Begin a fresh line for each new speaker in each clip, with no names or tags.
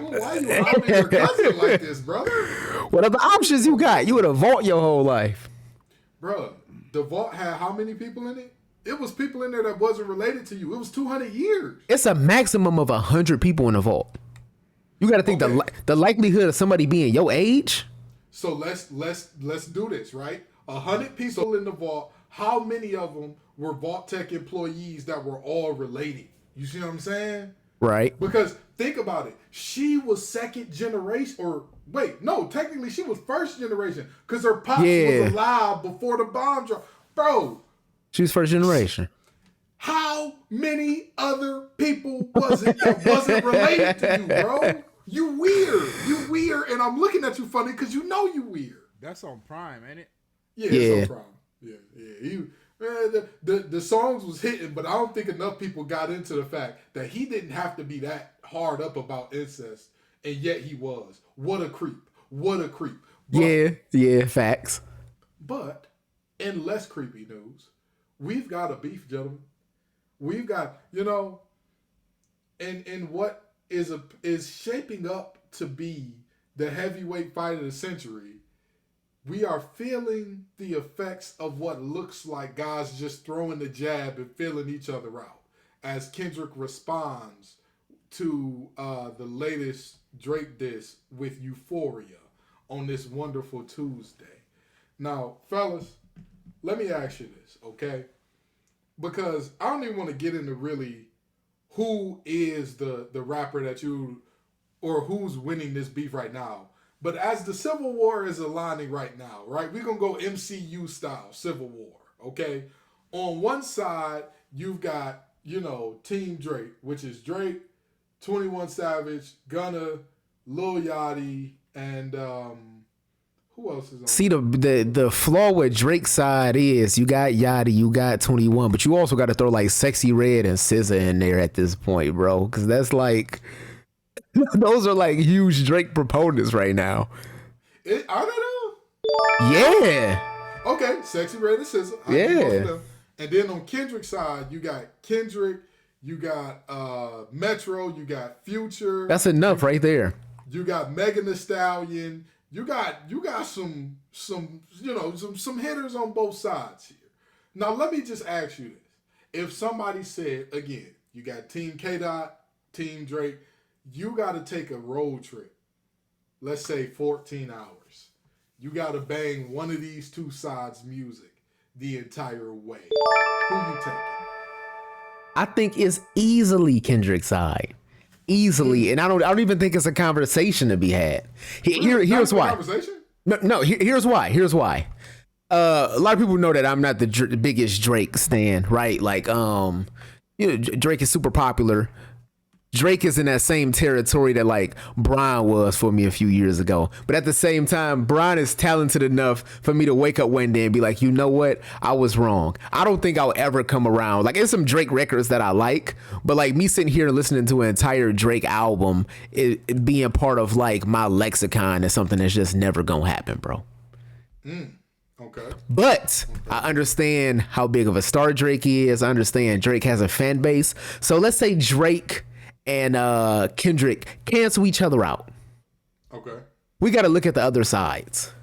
Emma? Why you hounding your cousin like this, brother?
What other options you got? You would have vault your whole life.
Bro, the vault had how many people in it? It was people in there that wasn't related to you. It was 200 years.
It's a maximum of 100 people in the vault. You got to think the likelihood of somebody being your age.
So let's do this, right? 100 people in the vault. How many of them were Vault Tech employees that were all related? You see what I'm saying?
Right.
Because think about it. She was second generation, or wait, no, technically she was first generation because her pops was alive before the bomb dropped. Bro.
She was first generation.
How many other people was it that wasn't related to you, bro? You weird, and I'm looking at you funny because you know you weird.
That's on Prime, ain't it?
Yeah, it's on Prime. The songs was hitting, but I don't think enough people got into the fact that he didn't have to be that hard up about incest, and yet he was. What a creep. But,
yeah, facts.
But in less creepy news, we've got a beef, gentlemen. We've got, and what is shaping up to be the heavyweight fight of the century. We are feeling the effects of what looks like guys just throwing the jab and feeling each other out as Kendrick responds to the latest Drake diss with Euphoria on this wonderful Tuesday. Now, fellas, let me ask you this, okay? Because I don't even want to get into really who is the rapper that you, or who's winning this beef right now. But as the Civil War is aligning right now, right? We're going to go MCU style Civil War, okay? On one side, you've got, Team Drake, which is Drake, 21 Savage, Gunna, Lil Yachty, and who else is on?
See, the flaw with Drake's side is you got Yachty, you got 21, but you also got to throw like Sexy Red and SZA in there at this point, bro. Because that's like... Those are like huge Drake proponents right now.
Are they though?
Yeah.
Okay, Sexy Red and SZA.
Yeah.
And then on Kendrick's side, you got Kendrick, you got Metro, you got Future.
That's enough right there.
You got Megan Thee Stallion. You got some hitters on both sides here. Now let me just ask you this: if somebody said again, you got Team K Dot, Team Drake. You got to take a road trip, let's say 14 hours. You got to bang one of these two sides' music the entire way. Who you taking?
I think it's easily Kendrick's side. Easily. And I don't even think it's a conversation to be had. Here's why.
Conversation?
No, here's why. A lot of people know that I'm not the biggest Drake stan, right? Like, Drake is super popular. Drake is in that same territory that like Brian was for me a few years ago. But at the same time, Brian is talented enough for me to wake up one day and be like, you know what? I was wrong. I don't think I'll ever come around. Like, there's some Drake records that I like, but like me sitting here listening to an entire Drake album, it being part of like my lexicon is something that's just never gonna happen, bro.
Okay.
But I understand how big of a star Drake is. I understand Drake has a fan base. So let's say Drake and Kendrick cancel each other out.
Okay.
We got to look at the other sides.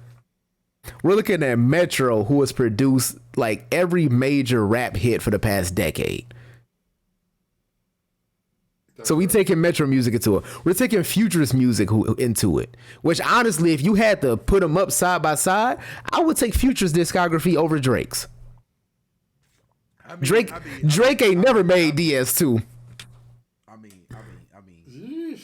We're looking at Metro, who has produced like every major rap hit for the past decade. So we taking Metro music into it. We're taking Future's music into it. Which honestly, if you had to put them up side by side, I would take Future's discography over Drake's. Drake ain't never made DS2.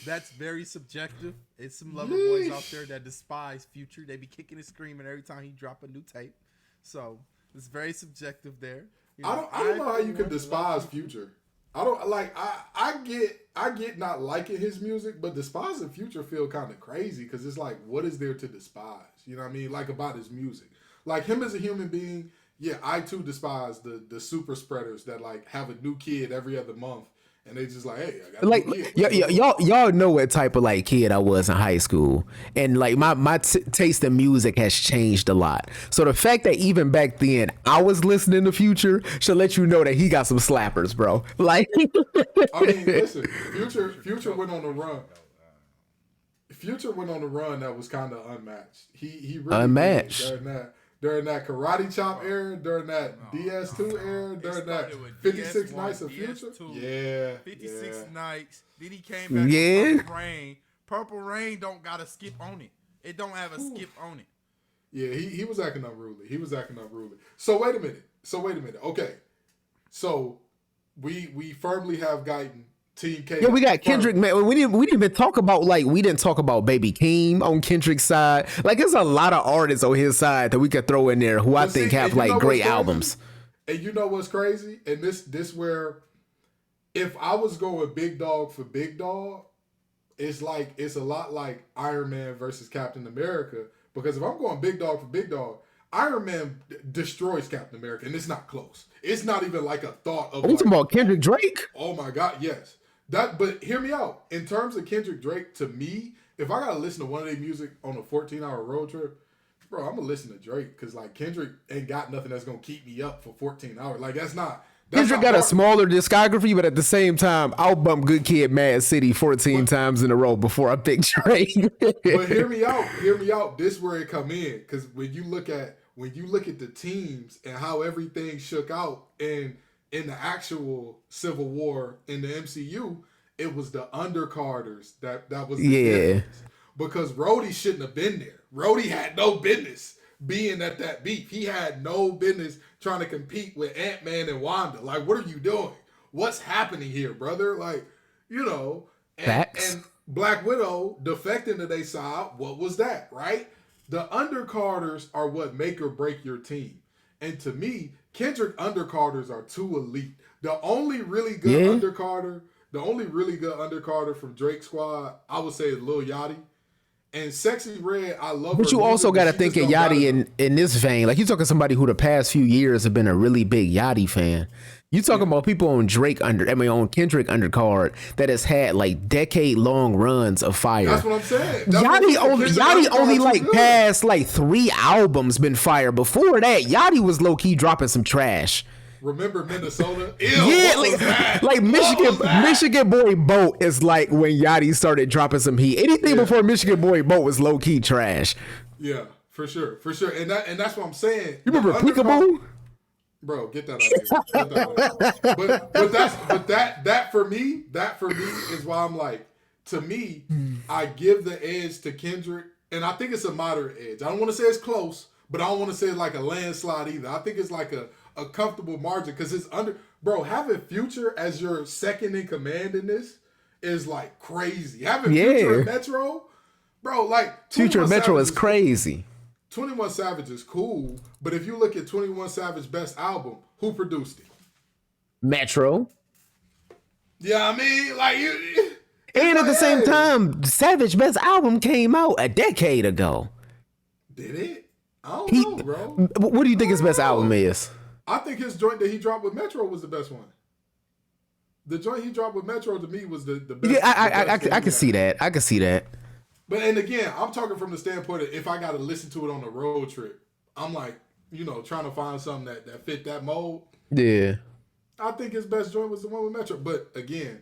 That's very subjective. It's some lover boys out there that despise Future. They be kicking and screaming every time he drop a new tape. So it's very subjective there.
I don't know how you could despise Future. I don't like. I get not liking his music, but despising Future feel kind of crazy because it's like, what is there to despise? You know what I mean? Like about his music, like him as a human being. Yeah, I too despise the super spreaders that like have a new kid every other month. And they just like, hey, I got
like y'all know what type of like kid I was in high school, and like my taste in music has changed a lot. So the fact that even back then I was listening to Future should let you know that he got some slappers, bro. Like,
I mean, listen, Future went on a run. Future went on a run that was kind of unmatched. He really
Unmatched.
did during that Karate Chop era, during that DS2 era, during that 56 Nights of Future. Yeah.
56 Nights. Then he came back with Purple Rain. Purple Rain don't got a skip on it. It don't have a skip on it.
Yeah, he was acting unruly. So wait a minute. Okay. So we firmly have Guyton, Team K.
Yeah, we got Kendrick, man. We didn't even talk about Baby Keem on Kendrick's side. Like, there's a lot of artists on his side that we could throw in there who I think have like great albums.
And you know what's crazy? And this where, if I was going big dog for big dog, it's a lot like Iron Man versus Captain America. Because if I'm going big dog for big dog, Iron Man destroys Captain America, and it's not close. It's not even like a thought of.
Are you talking about Kendrick Drake?
Oh my God, yes. But hear me out. In terms of Kendrick Drake, to me, if I gotta listen to one of their music on a 14-hour road trip, bro, I'm gonna listen to Drake because like Kendrick ain't got nothing that's gonna keep me up for 14 hours. Like Kendrick
got a smaller discography, but at the same time, I'll bump Good Kid, Mad City 14 times in a row before I pick Drake.
But hear me out. This where it come in, because when you look at the teams and how everything shook out in the actual Civil War in the MCU, it was the undercarders that was the difference. Because Rhodey shouldn't have been there. Rhodey had no business being at that beef. He had no business trying to compete with Ant-Man and Wanda. Like, what are you doing? What's happening here, brother? Like, and Black Widow defecting to their side. What was that, right? The undercarders are what make or break your team. And to me, Kendrick undercarders are too elite. The only really good undercarder from Drake Squad, I would say, is Lil Yachty. And Sexy Red, I love her.
But you also got to think of Yachty in this vein. Like, you talking somebody who the past few years have been a really big Yachty fan. You talking about people on on Kendrick undercard that has had like decade-long runs of fire.
That's what I'm saying.
Yachty only like past like 3 albums been fire. Before that, Yachty was low-key dropping some trash.
Remember Minnesota? Ew,
yeah, like Michigan Boy Boat is like when Yachty started dropping some heat. Anything before Michigan Boy Boat was low-key trash.
Yeah, for sure. And that's what I'm saying.
You remember Peekaboo?
Bro, get that out of here. But that for me is why I'm like, to me, I give the edge to Kendrick, and I think it's a moderate edge. I don't want to say it's close, but I don't want to say it's like a landslide either. I think it's like a comfortable margin because it's having Future as your second in command in this is like crazy. Having Future and Metro, bro, like
Future and Metro is crazy.
21 Savage is cool, but if you look at 21 Savage's best album, who produced it?
Metro.
Yeah, I mean, like you.
And at the same time, Savage's best album came out a decade ago.
Did it? I don't know, bro.
What do you think his best album is?
I think his joint that he dropped with Metro was the best one. The joint he dropped with Metro to me was the best.
Yeah, I can see that. I can see that.
But and again, I'm talking from the standpoint of if I got to listen to it on a road trip, I'm like, trying to find something that fit that mold.
Yeah.
I think his best joint was the one with Metro. But again,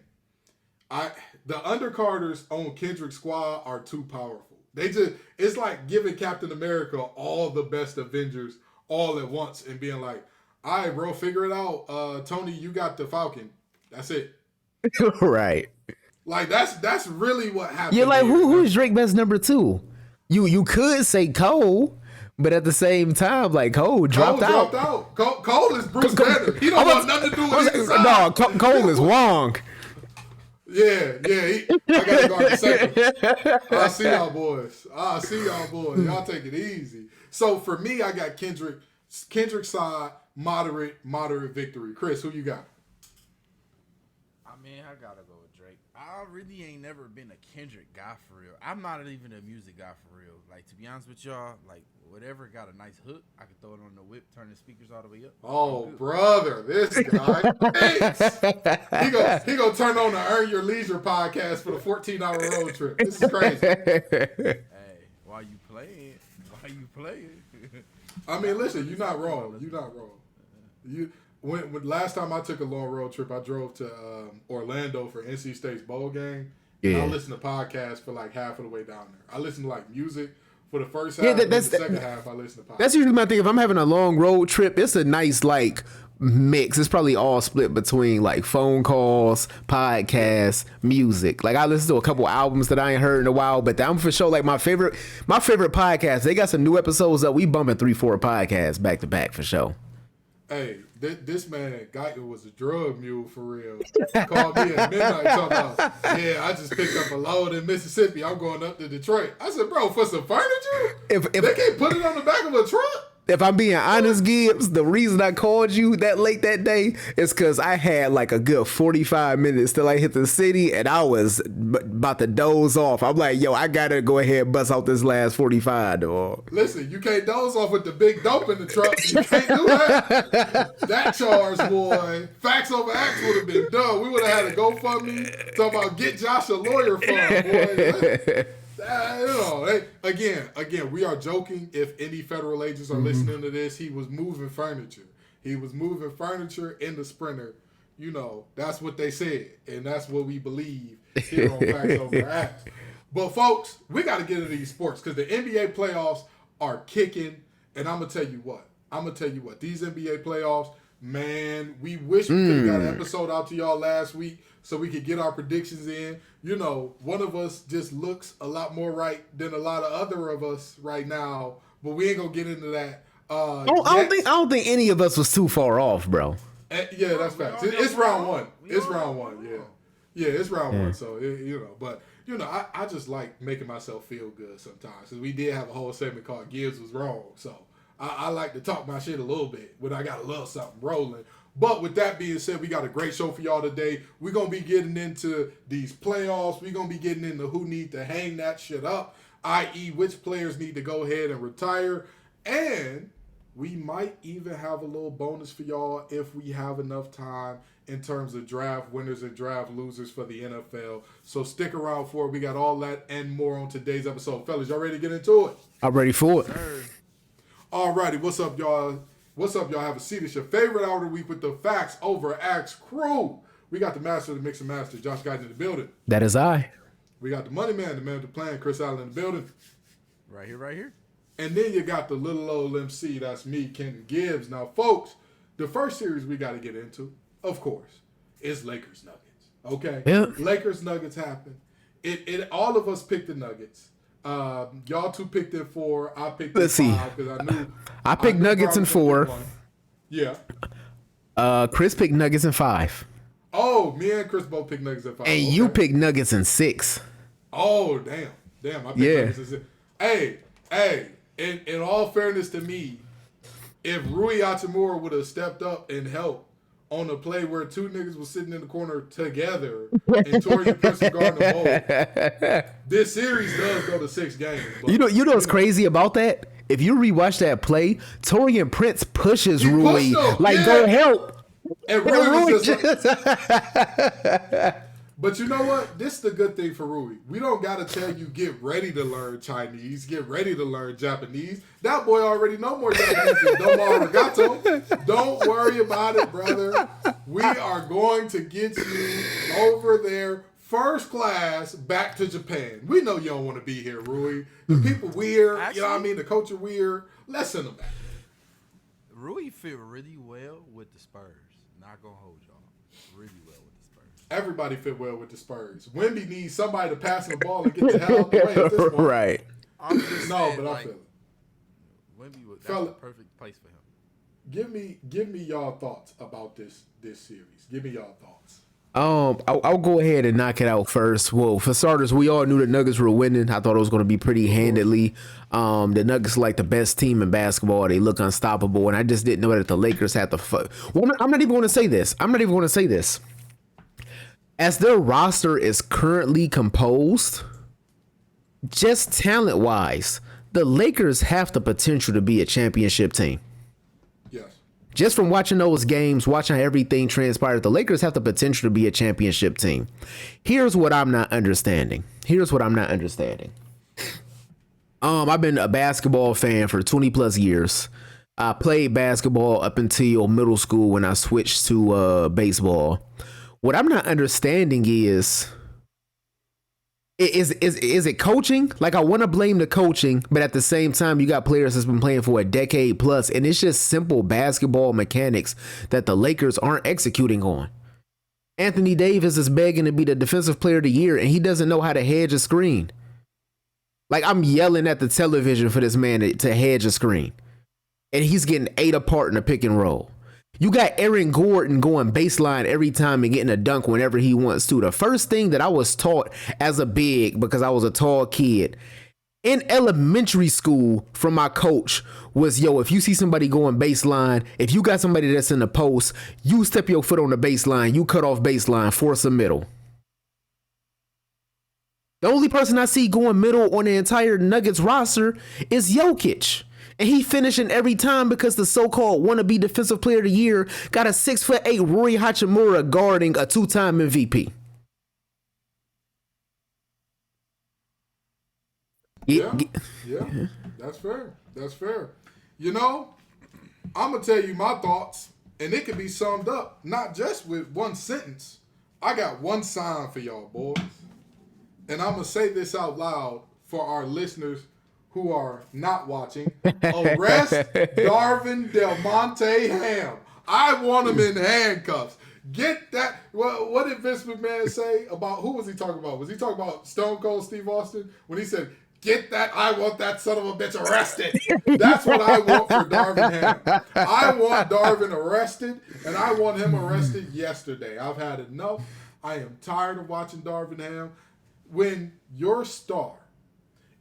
the undercarders on Kendrick Squad are too powerful. It's like giving Captain America all the best Avengers all at once and being like, all right, bro, figure it out. Tony, you got the Falcon. That's it.
Right.
Like that's really what happened.
You're like, who's Drake best number 2? You could say Cole, but at the same time, like Cole dropped out.
Cole is Bruce Banner. He don't want nothing to do with his side.
No, Cole is Wong.
Yeah. I gotta go in a second. I see y'all boys. Y'all take it easy. So for me, I got Kendrick side, moderate victory. Chris, who you got?
I mean, I gotta go with Drake. I really ain't never been a Kendrick guy for real. I'm not even a music guy for real. Like, to be honest with y'all, like, whatever got a nice hook, I can throw it on the whip, turn the speakers all the way up.
Oh, brother, this guy. He gonna turn on the Earn Your Leisure podcast for the 14-hour road trip. This is crazy.
Hey, why you playing?
I mean, listen, you're not wrong. When last time I took a long road trip, I drove to Orlando for NC State's bowl game, And
Yeah.
I listen to podcasts for like half of the way down there. I listen to like music for the first half,
Yeah,
and then the second half I listen to podcasts.
That's usually my thing. If I'm having a long road trip, it's a nice like mix. It's probably all split between like phone calls, podcasts, music. Like I listen to a couple albums that I ain't heard in a while, but I'm for sure like my favorite podcast. They got some new episodes up. We bumping 3-4 podcasts back to back for sure.
Hey, this man Geiger was a drug mule for real. Called me at midnight talking about, yeah, I just picked up a load in Mississippi. I'm going up to Detroit. I said, bro, for some furniture?
If
They can't put it on the back of a truck?
If I'm being honest, Gibbs, the reason I called you that late that day is because I had like a good 45 minutes till I hit the city and I was about to doze off. I'm like, yo, I gotta go ahead and bust out this last 45, dog.
Listen, you can't doze off with the big dope in the truck. You can't do that. That charge, boy. Facts over acts would have been done. We would have had a GoFundMe talking about get Josh a lawyer fund, boy. Again, we are joking. If any federal agents are listening to this, he was moving furniture. He was moving furniture in the Sprinter. You know, that's what they said, and that's what we believe here on Facts Over Acts. But folks, we got to get into these sports because the NBA playoffs are kicking, and I'm gonna tell you what. These NBA playoffs, man, we wish we could have got an episode out to y'all last week so we could get our predictions in. You know, one of us just looks a lot more right than a lot of other of us right now, but we ain't gonna get into that.
I don't think any of us was too far off, bro.
Yeah, that's facts. It's round one. It's round one. Yeah, it's round one. So but I just like making myself feel good sometimes because we did have a whole segment called "Gibbs Was Wrong." So I like to talk my shit a little bit when I got a little something rolling. But with that being said, we got a great show for y'all today. We're going to be getting into these playoffs. We're going to be getting into who need to hang that shit up, i.e. which players need to go ahead and retire. And we might even have a little bonus for y'all if we have enough time in terms of draft winners and draft losers for the NFL. So stick around for it. We got all that and more on today's episode. Fellas, y'all ready to get into it?
I'm ready for it.
All righty. What's up, y'all? Have a seat. It's your favorite hour of the week with the Facts Over Acts crew. We got the master of the mix and master, Josh Guyton, in the building.
That is I.
We got the money man, the man with the plan, Chris Allen, in the building.
Right here.
And then you got the little old MC, that's me, Kendrick Gibbs. Now, folks, the first series we got to get into, of course, is Lakers Nuggets. Okay?
Yep.
Lakers Nuggets happened. All of us picked the Nuggets. Y'all two picked it 4. I picked it 5 because I knew.
I picked Nuggets in 4.
Yeah.
Chris picked Nuggets in 5.
Oh, me and Chris both picked Nuggets in 5.
And you picked Nuggets in 6.
Oh, damn. I picked Nuggets in 6. Hey. In all fairness to me, if Rui Hachimura would have stepped up and helped on a play where two niggas was sitting in the corner together and Torian Prince guarding the ball, this series does go to 6 games. But,
You know what's crazy about that? If you rewatch that play, Torian Prince pushes Rui go help.
And Rui was just But you know what? This is the good thing for Rui. We don't got to tell you, get ready to learn Chinese, get ready to learn Japanese. That boy already know more Japanese than Domo Arigato. Don't worry about it, brother. We are going to get you over there first class back to Japan. We know you don't want to be here, Rui. The people weird, you know what I mean? The culture weird. Let's send them back.
Rui fit really well with the Spurs. Not going to hold y'all. Really well with the Spurs.
Everybody fit well with the Spurs. Wemby needs somebody to pass the ball and get the hell out the way at this point.
Right.
I'm just saying,
but I feel it.
Wemby that's the perfect place for him.
Give me y'all thoughts about this series. Give me y'all thoughts.
I'll go ahead and knock it out first. Well, for starters, we all knew the Nuggets were winning. I thought it was going to be pretty handedly. The Nuggets are like the best team in basketball. They look unstoppable, and I just didn't know that the Lakers had the. Well, I'm not even going to say this. As their roster is currently composed, just talent-wise, the Lakers have the potential to be a championship team.
Yes.
Just from watching those games, watching how everything transpired, the Lakers have the potential to be a championship team. Here's what I'm not understanding. I've been a basketball fan for 20 plus years. I played basketball up until middle school when I switched to baseball. What I'm not understanding is Is it coaching? Like, I want to blame the coaching, but at the same time, you got players that's been playing for a decade plus, and it's just simple basketball mechanics that the Lakers aren't executing on. Anthony Davis is begging to be the defensive player of the year, and he doesn't know how to hedge a screen. Like, I'm yelling at the television for this man to hedge a screen, and he's getting ate apart in a pick and roll. You got Aaron Gordon going baseline every time and getting a dunk whenever he wants to. The first thing that I was taught as a big, because I was a tall kid, in elementary school from my coach was, yo, if you see somebody going baseline, if you got somebody that's in the post, you step your foot on the baseline, you cut off baseline, force a middle. The only person I see going middle on the entire Nuggets roster is Jokic. And he finishing every time because the so-called wannabe defensive player of the year got a 6'8" Rui Hachimura guarding a 2-time MVP.
Yeah, that's fair. That's fair. You know, I'm going to tell you my thoughts, and it can be summed up not just with one sentence. I got one sign for y'all, boys. And I'm going to say this out loud for our listeners who are not watching. Arrest Darvin Del Monte Ham. I want him in handcuffs. Get that. What did Vince McMahon say about, who was he talking about? Was he talking about Stone Cold Steve Austin? When he said, get that, I want that son of a bitch arrested. That's what I want for Darvin Ham. I want Darvin arrested, and I want him arrested yesterday. I've had enough. I am tired of watching Darvin Ham. When your star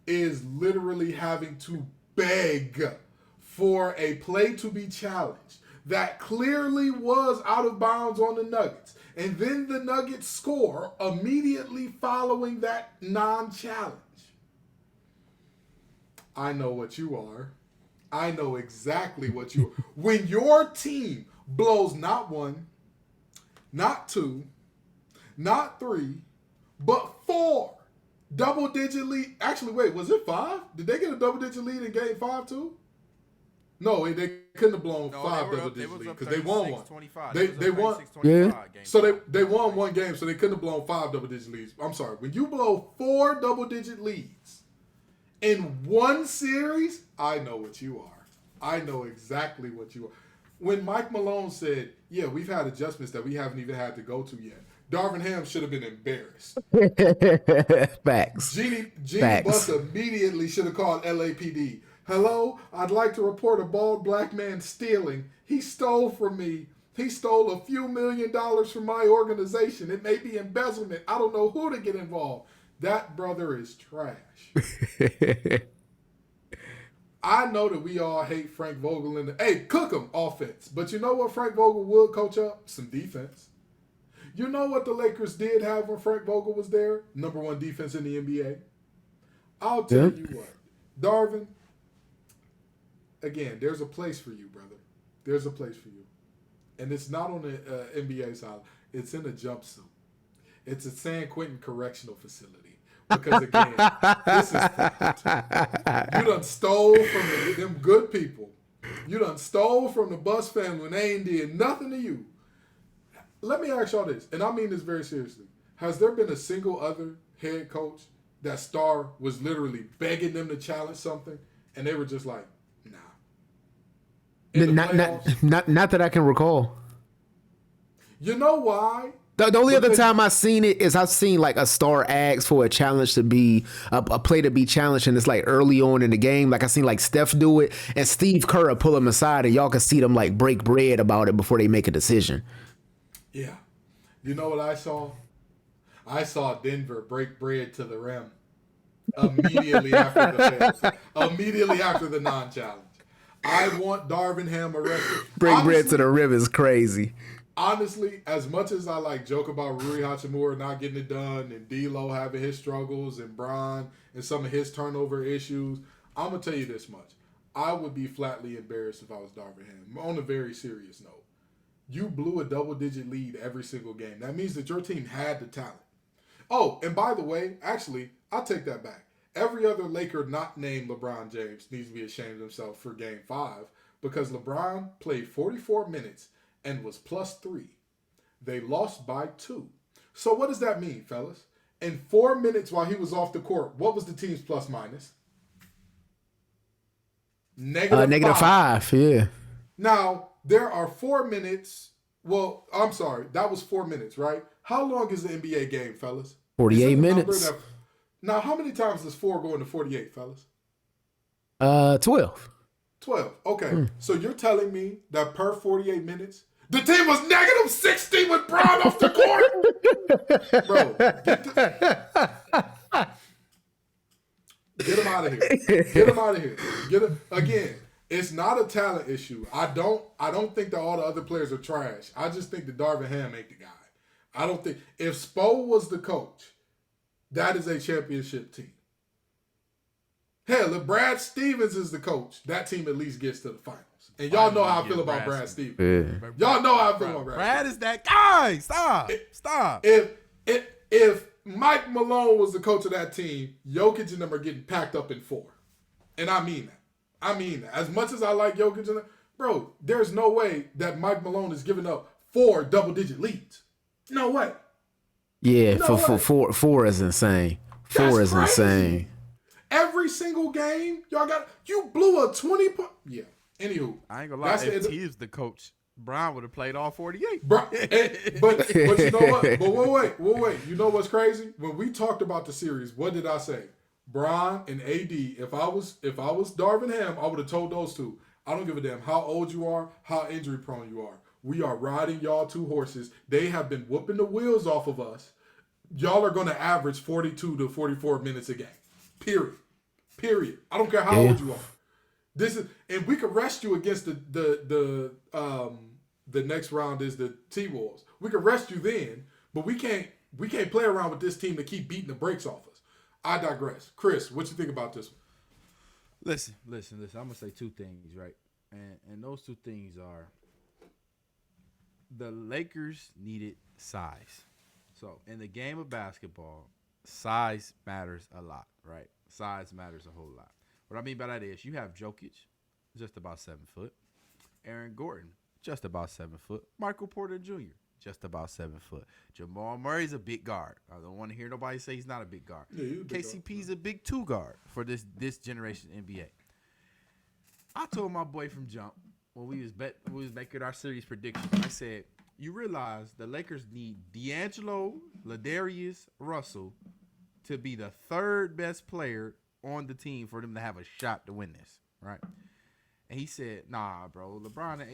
is literally having to beg for a play to be challenged that clearly was out of bounds on the Nuggets, and then the Nuggets score immediately following that non-challenge. I know what you are. I know exactly what you are. When your team blows not one, not two, not three, but 4 double-digit lead. Actually, wait, was it 5? Did they get a double-digit lead in Game 5 too? No, they couldn't have blown 5 double-digit leads because they won one. They won.
Yeah.
So they won one game, so they couldn't have blown 5 double-digit leads. I'm sorry. When you blow 4 double-digit leads in one series, I know what you are. I know exactly what you are. When Mike Malone said, yeah, we've had adjustments that we haven't even had to go to yet, Darvin Ham should have been embarrassed.
Facts.
Jeannie Buss immediately should have called LAPD. Hello, I'd like to report a bald black man stealing. He stole from me. He stole a few $1 million from my organization. It may be embezzlement. I don't know who to get involved. That brother is trash. I know that we all hate Frank Vogel hey, cook him offense. But you know what Frank Vogel would coach up? Some defense. You know what the Lakers did have when Frank Vogel was there? Number 1 defense in the NBA. I'll tell you what. Darvin, again, there's a place for you, brother. There's a place for you. And it's not on the NBA side. It's in a jumpsuit. It's a San Quentin Correctional Facility. Because, again, this is fact. You done stole from them good people. You done stole from the Buss family when they ain't did nothing to you. Let me ask y'all this, and I mean this very seriously. Has there been a single other head coach that star was literally begging them to challenge something, and they were just like, nah?
Not that I can recall.
You know why?
The only other time I've seen it is I've seen like a star ask for a challenge to be a play to be challenged, and it's like early on in the game. Like I seen like Steph do it, and Steve Kerr pull him aside, and y'all can see them like break bread about it before they make a decision.
Yeah. You know what I saw? I saw Denver break bread to the rim immediately after the fail. Immediately after the non-challenge. I want Darvin Ham arrested.
Break bread to the rim is crazy.
Honestly, as much as I like joke about Rui Hachimura not getting it done and D'Lo having his struggles and Bron and some of his turnover issues, I'm going to tell you this much. I would be flatly embarrassed if I was Darvin Ham. On a very serious note. You blew a double-digit lead every single game. That means that your team had the talent. Oh, and by the way, actually, I'll take that back. Every other Laker not named LeBron James needs to be ashamed of himself for Game 5 because LeBron played 44 minutes and was +3. They lost by 2. So what does that mean, fellas? In 4 minutes while he was off the court, what was the team's plus minus?
Negative five. Yeah.
Now, there are 4 minutes. Well, I'm sorry. That was 4 minutes, right? How long is the NBA game, fellas?
48 minutes.
Now, how many times does 4 go into 48, fellas?
12.
12. Okay. So you're telling me that per 48 minutes, the team was negative 60 with Brown off the court? Bro, get him out of here. Get him out of here. Again, it's not a talent issue. I don't think that all the other players are trash. I just think that Darvin Ham ain't the guy. I don't think if Spo was the coach, that is a championship team. Hell, if Brad Stevens is the coach, that team at least gets to the finals. And y'all know how I feel about Brad Stevens.
Yeah.
Y'all know how I feel about Brad.
Brad is that guy. Stop.
If Mike Malone was the coach of that team, Jokic and them are getting packed up in 4. And I mean that. As much as I like Jokic and them, bro, there's no way that Mike Malone is giving up 4 double-digit leads. No way.
Yeah, four is insane. Four is insane.
Every single game, you blew a 20-point. Yeah. Anywho,
I ain't gonna lie. If he was the coach, Brown would have played all 48.
But you know what? But wait. You know what's crazy? When we talked about the series, what did I say? Bron and AD. If I was Darvin Ham, I would have told those two. I don't give a damn how old you are, how injury prone you are. We are riding y'all 2 horses. They have been whooping the wheels off of us. Y'all are going to average 42 to 44 minutes a game. Period. I don't care how old you are. And we could rest you against the next round is the T-Wolves. We could rest you then, but we can't play around with this team to keep beating the brakes off us. I digress. Chris, what you think about this one?
Listen. I'm gonna say 2 things, right? And those 2 things are the Lakers needed size. So in the game of basketball, size matters a lot, right? Size matters a whole lot. What I mean by that is you have Jokic, just about 7 foot. Aaron Gordon, just about 7 foot. Michael Porter Jr., just about 7 foot. Jamal Murray's a big guard. I don't want to hear nobody say he's not a big guard. Yeah, KCP's a big 2 guard for this generation NBA. I told my boy from jump when we was making our series predictions, I said, you realize the Lakers need D'Angelo, Ladarius Russell to be the 3rd best player on the team for them to have a shot to win this, right? And he said, nah, bro, LeBron and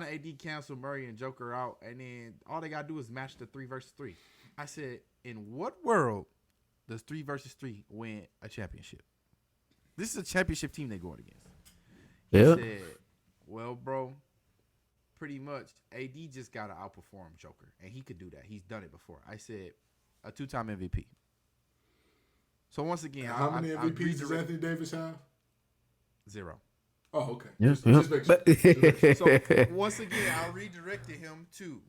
AD cancel Murray and Joker out, and then all they got to do is match the 3 versus 3. I said, in what world does 3 versus 3 win a championship? This is a championship team they're going against. He said, well, bro, pretty much AD just got to outperform Joker, and he could do that. He's done it before. I said, a 2-time MVP. So once again,
how many MVPs does Anthony Davis have?
0.
Oh, okay.
Yeah.
Just make sure.
So once again, I redirected him to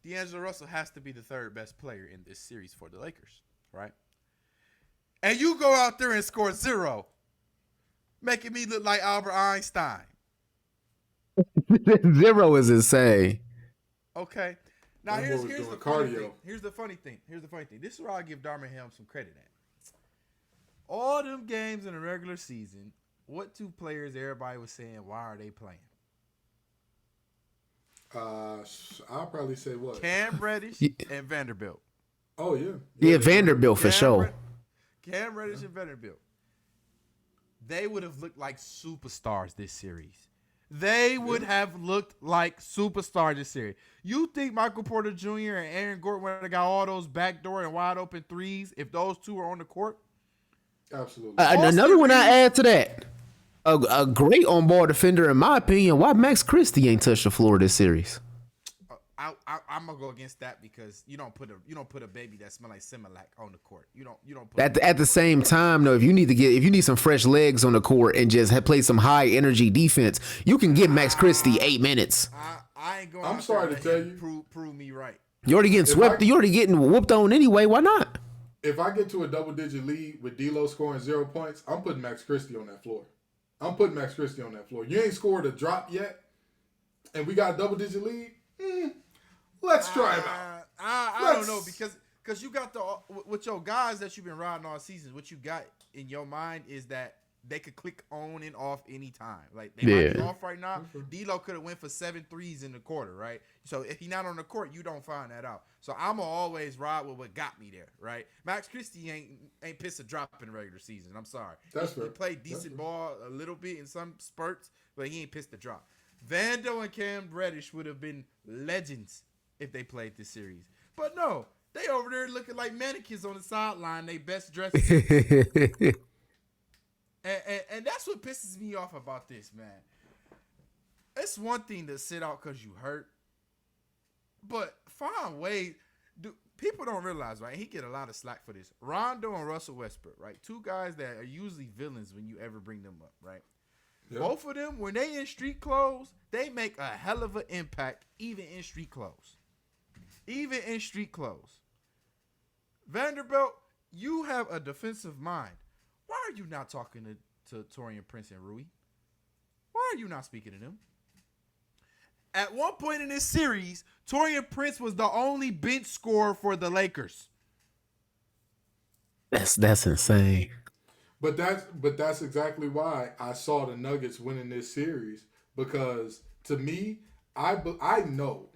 D'Angelo Russell has to be the 3rd best player in this series for the Lakers, right? And you go out there and score 0, making me look like Albert Einstein.
0 is insane.
Okay. Now here's the funny thing. Here's the funny thing. This is where I give Darvin Ham some credit at. All them games in the regular season, what 2 players everybody was saying, why are they playing?
I'll probably say what?
Cam Reddish and Vanderbilt.
Oh, yeah.
Yeah, Vanderbilt for sure.
Cam Reddish and Vanderbilt. They would have looked like superstars this series. They would have looked like superstars this series. You think Michael Porter Jr. and Aaron Gordon would have got all those backdoor and wide open threes if those 2 were on the court?
Absolutely.
Another one I add to that. A great on-ball defender, in my opinion. Why Max Christie ain't touched the floor this series?
I'm gonna go against that because you don't put a baby that smell like Similac on the court. You don't put
at the same time though. If you need some fresh legs on the court and just play some high energy defense, you can get Max Christie 8 minutes.
I ain't going.
I'm sorry to tell you.
Prove me right.
You already getting swept. You already getting whooped on anyway. Why not?
If I get to a double-digit lead with D'Lo scoring 0 points, I'm putting Max Christie on that floor. You ain't scored a drop yet, and we got a double-digit lead. Let's try it out.
I don't know because Because you got with your guys that you've been riding all season, what you got in your mind is that they could click on and off anytime. Like, they might be off right now. D-Lo could have went for 7 threes in the quarter, right? So if he's not on the court, you don't find that out. So I'm going to always ride with what got me there, right? Max Christie ain't pissed a drop in the regular season. I'm sorry. He played decent ball a little bit in some spurts, but he ain't pissed a drop. Vando and Cam Reddish would have been legends if they played this series. But no, they over there looking like mannequins on the sideline, they best dressed. And that's what pisses me off about this, man. It's one thing to sit out because you hurt, but find ways. People don't realize, right? He get a lot of slack for this. Rondo and Russell Westbrook, right? 2 guys that are usually villains when you ever bring them up, right? Yep. Both of them, when they in street clothes, they make a hell of an impact, even in street clothes. Even in street clothes. Vanderbilt, you have a defensive mind. Why are you not talking to Taurean Prince and Rui? Why are you not speaking to them? At one point in this series, Taurean Prince was the only bench scorer for the Lakers.
That's insane.
But that's exactly why I saw the Nuggets winning this series, because to me, I know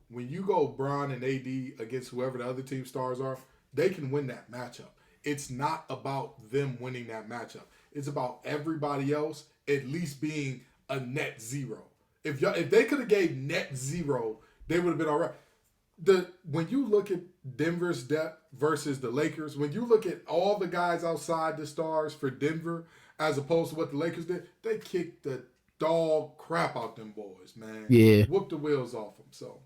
when you go Bron and AD against whoever the other team stars are, they can win that matchup. It's not about them winning that matchup. It's about everybody else at least being a net zero. If they could have gave net zero, they would have been all right. When you look at Denver's depth versus the Lakers, when you look at all the guys outside the stars for Denver as opposed to what the Lakers did, they kicked the dog crap out them boys, man.
Yeah.
Whooped the wheels off them. So,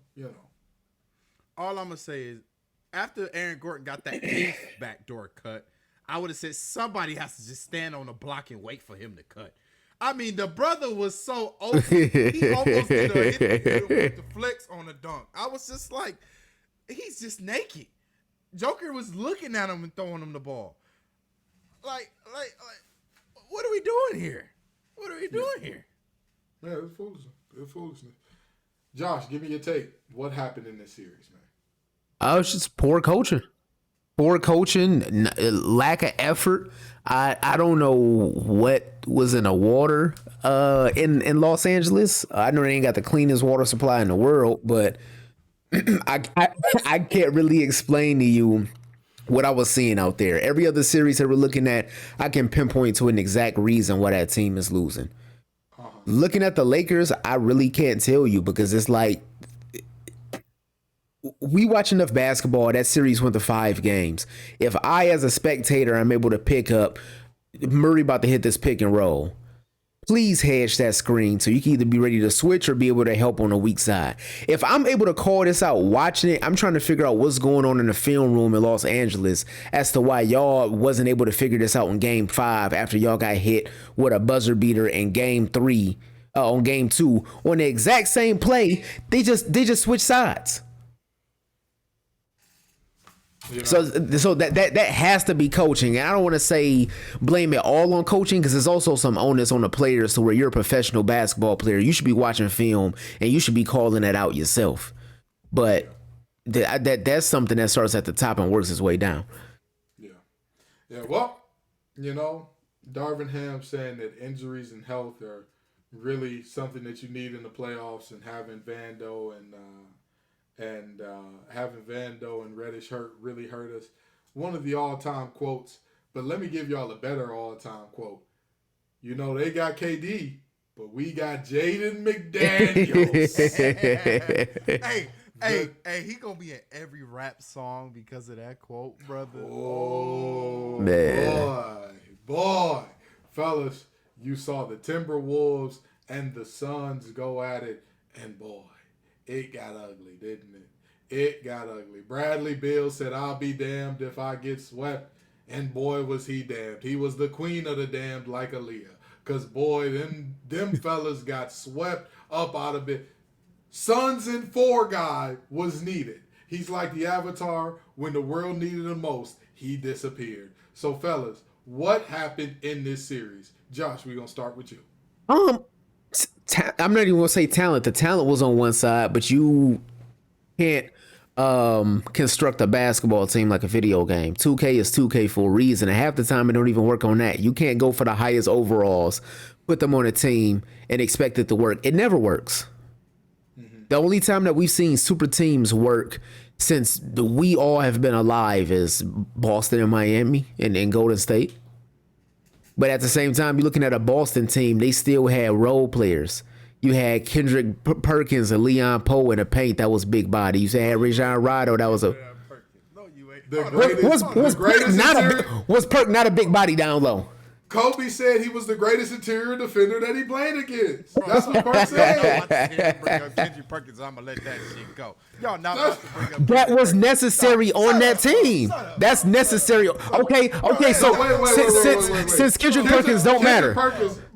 All I'm going to say is, after Aaron Gordon got that 8th backdoor cut, I would have said somebody has to just stand on the block and wait for him to cut. I mean, the brother was so open. He almost did a hit with the flex on the dunk. I was just like, he's just naked. Joker was looking at him and throwing him the ball. Like, what are we doing here? What are we doing here?
Yeah, it's foolishness. It's foolishness. Josh, give me your take. What happened in this series, man?
It's just poor coaching, lack of effort. I don't know what was in the water in Los Angeles. I know they ain't got the cleanest water supply in the world, but I can't really explain to you what I was seeing out there. Every other series that we're looking at, I can pinpoint to an exact reason why that team is losing. Looking at the Lakers, I really can't tell you, because it's like, we watch enough basketball. That series went to 5 games. If I, as a spectator, am able to pick up Murray about to hit this pick and roll, please hedge that screen so you can either be ready to switch or be able to help on the weak side. If I'm able to call this out watching it, I'm trying to figure out what's going on in the film room in Los Angeles as to why y'all wasn't able to figure this out in game 5 after y'all got hit with a buzzer beater in game 3, on game 2 on the exact same play. They just switch sides. So that has to be coaching. And I don't want to say blame it all on coaching, because there's also some onus on the players to where you're a professional basketball player. You should be watching film and you should be calling it out yourself. But that's something that starts at the top and works its way down.
Yeah. Well, Darvin Ham saying that injuries and health are really something that you need in the playoffs, and having Vando and having Vando and Reddish really hurt us. One of the all-time quotes, but let me give y'all a better all-time quote. They got KD, but we got Jaden McDaniels.
Hey, he gonna be in every rap song because of that quote, brother.
Oh,
man.
Boy. Fellas, you saw the Timberwolves and the Suns go at it, and boy, it got ugly, didn't it? It got ugly. Bradley Beal said, "I'll be damned if I get swept." And boy, was he damned. He was the queen of the damned, like Aaliyah. Because boy, them fellas got swept up out of it. Suns in 4 guy was needed. He's like the Avatar. When the world needed him most, he disappeared. So fellas, what happened in this series? Josh, we're going to start with you.
I'm not even going to say talent. The talent was on one side, but you can't construct a basketball team like a video game. 2K is 2K for a reason, and half the time it don't even work on that. You can't go for the highest overalls, put them on a team, and expect it to work. It never works. The only time that we've seen super teams work since we all have been alive is Boston and Miami and Golden State. But at the same time, you're looking at a Boston team, they still had role players. You had Kendrick Perkins and Leon Poe in the paint. That was big body. You had Rajon Rondo. That was a.
No, you ain't.
Was Perk not a big body down low?
Kobe said he was the greatest interior defender that he played against. That's what Perk said.
Bring up Kendrick Perkins, I'm gonna let that shit go. Y'all not about to bring up
That was necessary on that team. That's necessary. Okay. So since Kendrick Perkins don't matter.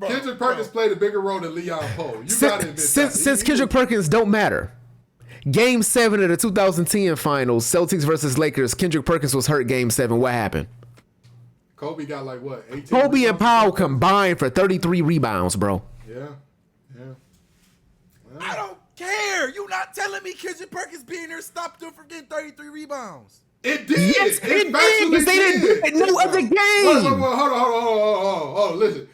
Kendrick Perkins played a bigger role than Leon Poe. You gotta admit that.
Since Kendrick Perkins don't matter. Game 7 of the 2010 finals, Celtics versus Lakers. Kendrick Perkins was hurt game 7. What happened?
Kobe got like what? 18.
Kobe and Powell combined for 33 rebounds, bro.
Yeah.
I don't care. You not telling me Kendrick Perkins being there stopped them from getting 33 rebounds.
It did.
Yes, it did. Because they didn't do it no other game.
Wait, hold on. Listen.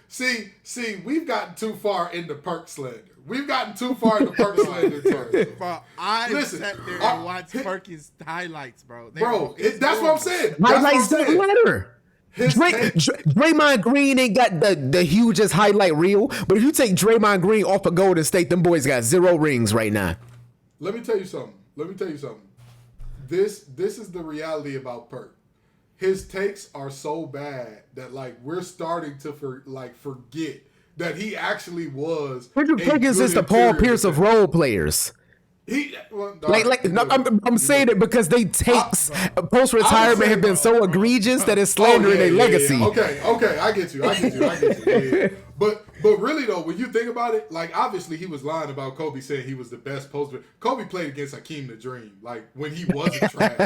See, we've gotten too far into Perk slander. We've gotten too far into Perk slander territory.
Bro, I sat there and watched Perkins highlights, bro.
That's what I'm saying.
Highlights don't matter. Draymond Green ain't got the hugest highlight reel, but if you take Draymond Green off of Golden State, them boys got 0 rings right now.
Let me tell you something. This is the reality about Perk. His takes are so bad that like we're starting to forget that he actually was.
Kendrick Perkins is the Paul Pierce of role players. I'm saying it because they takes post retirement have been so egregious that it's slandering their legacy.
Yeah. Okay, I get you. Yeah. But really though, when you think about it, like obviously he was lying about Kobe saying he was the best poster. Kobe played against Hakeem the Dream, like when he wasn't trash.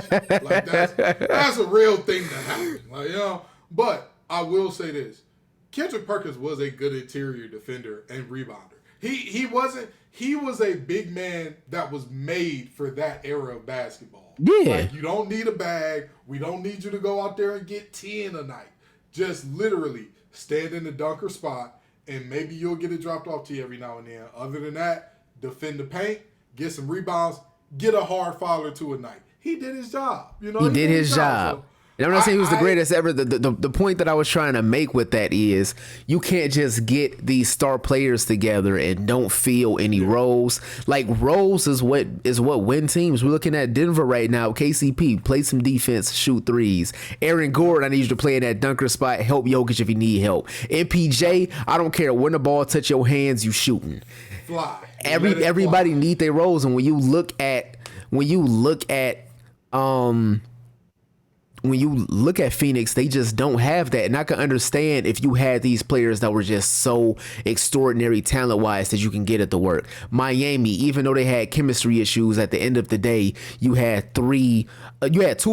Like that's a real thing that happened. Like but I will say this: Kendrick Perkins was a good interior defender and rebounder. He wasn't. He was a big man that was made for that era of basketball.
Yeah.
Like, you don't need a bag. We don't need you to go out there and get 10 a night. Just literally stand in the dunker spot, and maybe you'll get it dropped off to you every now and then. Other than that, defend the paint, get some rebounds, get a hard foul or 2 a night. He did his job. He
did his job.
So,
and I'm not saying he was the greatest ever. The point that I was trying to make with that is you can't just get these star players together and don't fill any roles. Like roles is what win teams. We're looking at Denver right now. KCP, play some defense, shoot threes. Aaron Gordon, I need you to play in that dunker spot. Help Jokic if you need help. MPJ, I don't care when the ball touch your hands, you shooting.
Fly.
Everybody need their roles, and when you look at Phoenix, they just don't have that. And I can understand if you had these players that were just so extraordinary talent-wise that you can get it to work. Miami, even though they had chemistry issues, at the end of the day, you had 2 of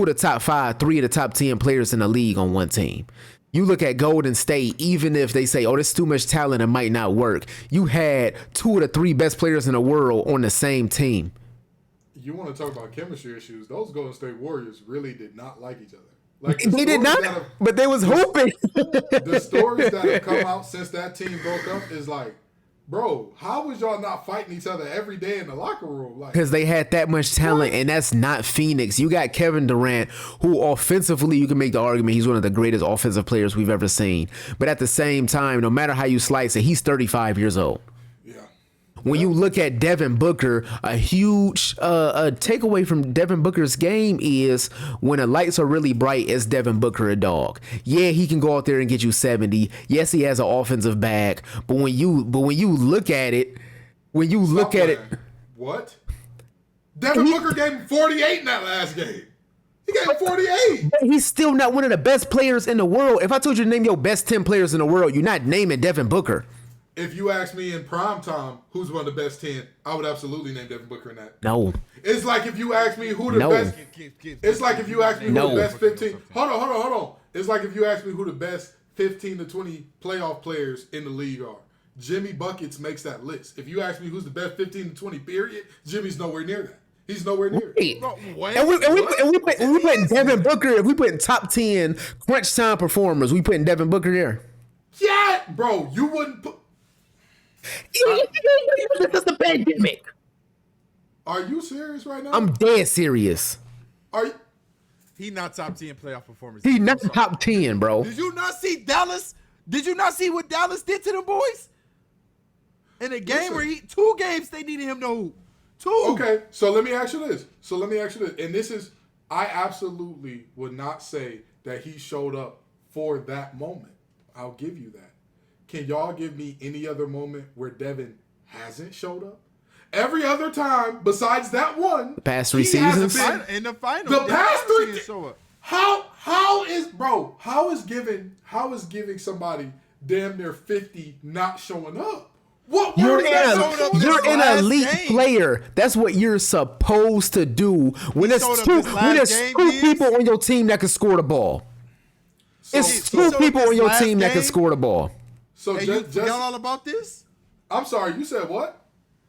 the top 5, 3 of the top 10 players in the league on one team. You look at Golden State, even if they say, there's too much talent, it might not work. You had 2 of the 3 best players in the world on the same team.
You want to talk about chemistry issues? Those Golden State Warriors really did not like each other. Like
they did not, but they was hoping.
The stories that have come out since that team broke up is like, bro, how was y'all not fighting each other every day in the locker room? Like,
because they had that much talent, and that's not Phoenix. You got Kevin Durant, who offensively, you can make the argument he's one of the greatest offensive players we've ever seen. But at the same time, no matter how you slice it, he's 35 years old. When you look at Devin Booker, a huge takeaway from Devin Booker's game is when the lights are really bright, is Devin Booker a dog? Yeah, he can go out there and get you 70. Yes, he has an offensive bag, but when you look at it,
what? Devin Booker gave him 48 in that last game. He gave him 48.
But he's still not one of the best players in the world. If I told you to name your best 10 players in the world, you're not naming Devin Booker.
If you ask me in prime time who's one of the best 10, I would absolutely name Devin Booker in that.
No.
It's like if you ask me who the best. It's like if you ask me who the best 15. Hold on. It's like if you ask me who the best 15 to 20 playoff players in the league are. Jimmy Buckets makes that list. If you ask me who's the best 15 to 20 period, Jimmy's nowhere near that. He's nowhere near.
Bro, what?
And we putting Devin Booker. If we putting top 10 crunch time performers, we putting Devin Booker there.
Yeah, bro, you wouldn't put.
This is the pandemic.
Are you serious right now?
I'm dead serious.
Are you?
He not top 10 playoff performers.
He not top 10, bro.
Did you not see Dallas? Did you not see what Dallas did to them boys? In a game where 2 games they needed him to hoop. 2.
Okay, so let me ask you this. And this is, I absolutely would not say that he showed up for that moment. I'll give you that. Can y'all give me any other moment where Devin hasn't showed up? Every other time besides that one,
the past 3 seasons,
in the finals,
the past 3
show up.
How is giving somebody damn near 50 not showing up? What
you're
in
an elite player. That's what you're supposed to do when there's two people on your team that can score the ball. It's two people on your team that can score the ball.
So you forgot all about this?
I'm sorry, you said what?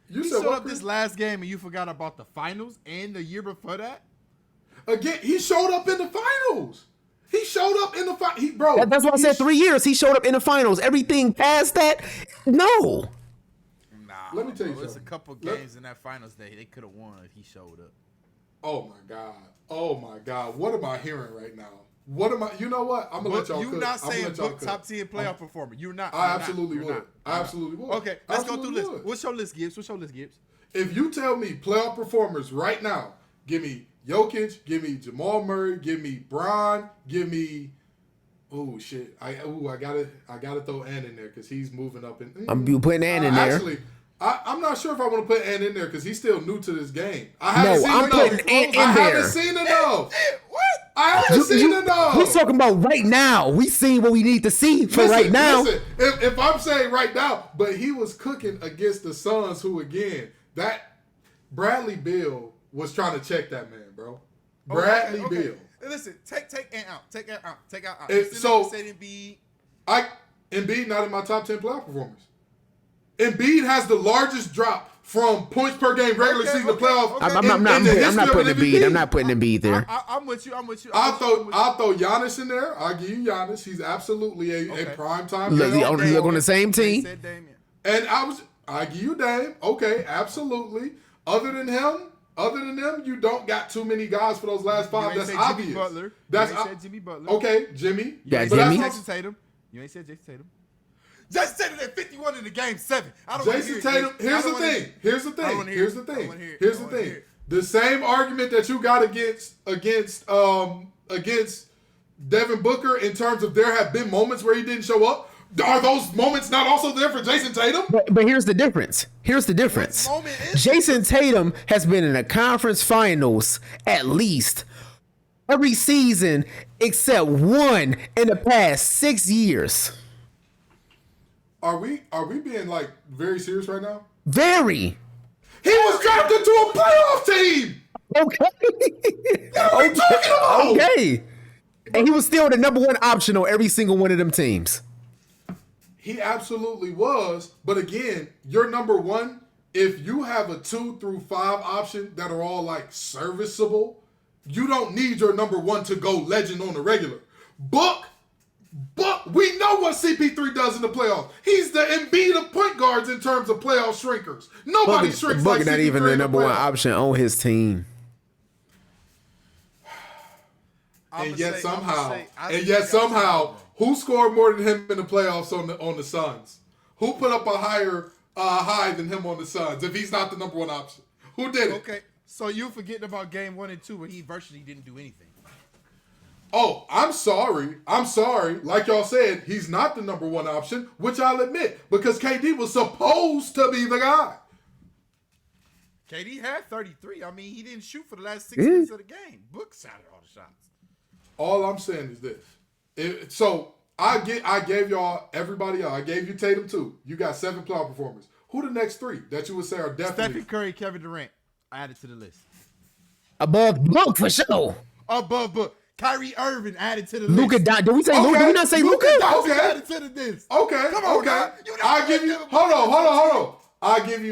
You said
showed
what?
Up this last game and you forgot about the finals and the year before that?
Again, he showed up in the finals. He showed up in the finals. Bro.
That's why I said 3 years. He showed up in the finals. Everything past that, no.
Nah.
Let me tell you
There's
something.
a couple games in that finals that they could have won if he showed up.
Oh my God. What am I hearing right now? You know what? I'm gonna let y'all cook.
You're not saying book top 10 playoff performer. You're not.
I absolutely would. I absolutely would.
Okay, let's go through this. What's your list, Gibbs?
If you tell me playoff performers right now, give me Jokic, give me Jamal Murray, give me Bron, give me. Oh shit! I gotta throw Ant in there because he's moving up.
I'm putting Ant in there.
Actually, I'm not sure if I want to put Ant in there because he's still new to this game.
I'm putting Ant in there.
I haven't seen enough. What? I haven't seen enough.
We're talking about right now. We seen what we need to see for right now.
Listen, if I'm saying right now, but he was cooking against the Suns, who again, that Bradley Beal was trying to check that man, bro. Bradley Beal.
Listen, take Ant out. Take Ant out.
Embiid not in my top 10 playoff performers. Embiid has the largest drop from points per game regular season to playoff.
I'm not putting Embiid. I'm not putting Embiid there.
I'm with you.
I'll throw Giannis in there. I'll give you Giannis. He's absolutely a prime time.
Look on the same team.
And I give you Dame. Okay, absolutely. Other than them, you don't got too many guys for those last 5. That's obvious.
Jimmy Butler. Jimmy Butler.
Okay, Jimmy.
Yeah, Jimmy.
Jason Tatum. You ain't said Jason Tatum. Jason Tatum at 51 in the game 7.
Jason Tatum. Here's the thing. The same argument that you got against Devin Booker in terms of there have been moments where he didn't show up. Are those moments not also there for Jason Tatum?
But here's the difference. Jason Tatum has been in the conference finals at least every season except one in the past 6 years.
Are we being like very serious right now?
Very.
He was drafted to a playoff team.
Okay.
What are we talking about?
Okay. And he was still the number 1 option on every single one of them teams.
He absolutely was. But again, you're number 1. If you have a 2 through 5 option that are all like serviceable, you don't need your number 1 to go legend on the regular. But we know what CP3 does in the playoffs. He's the Embiid of point guards in terms of playoff shrinkers. Nobody shrinks like CP3
not even the number 1
option.
option on his team.
And yet somehow, who scored more than him in the playoffs on the Suns? Who put up a higher high than him on the Suns if he's not the number 1 option? Who did it?
Okay, so you forgetting about game 1 and 2 where he virtually didn't do anything.
Oh, I'm sorry. Like y'all said, he's not the number 1 option, which I'll admit, because KD was supposed to be the guy.
KD had 33. I mean, he didn't shoot for the last 6 minutes of the game. Book shouted all the shots.
All I'm saying is this. So I gave y'all everybody else. I gave you Tatum too. You got 7 playoff performers. Who the next 3 that you would say are definitely?
Stephen Curry, Kevin Durant. I added to the list.
Above Book for sure.
Above Book. Kyrie Irving added to the
Luka.
list.
Did we say Luka? Did we not say Luka?
Okay.
Added to the list.
Okay.
Come on,
okay.
I'll
give you. Hold on. I'll give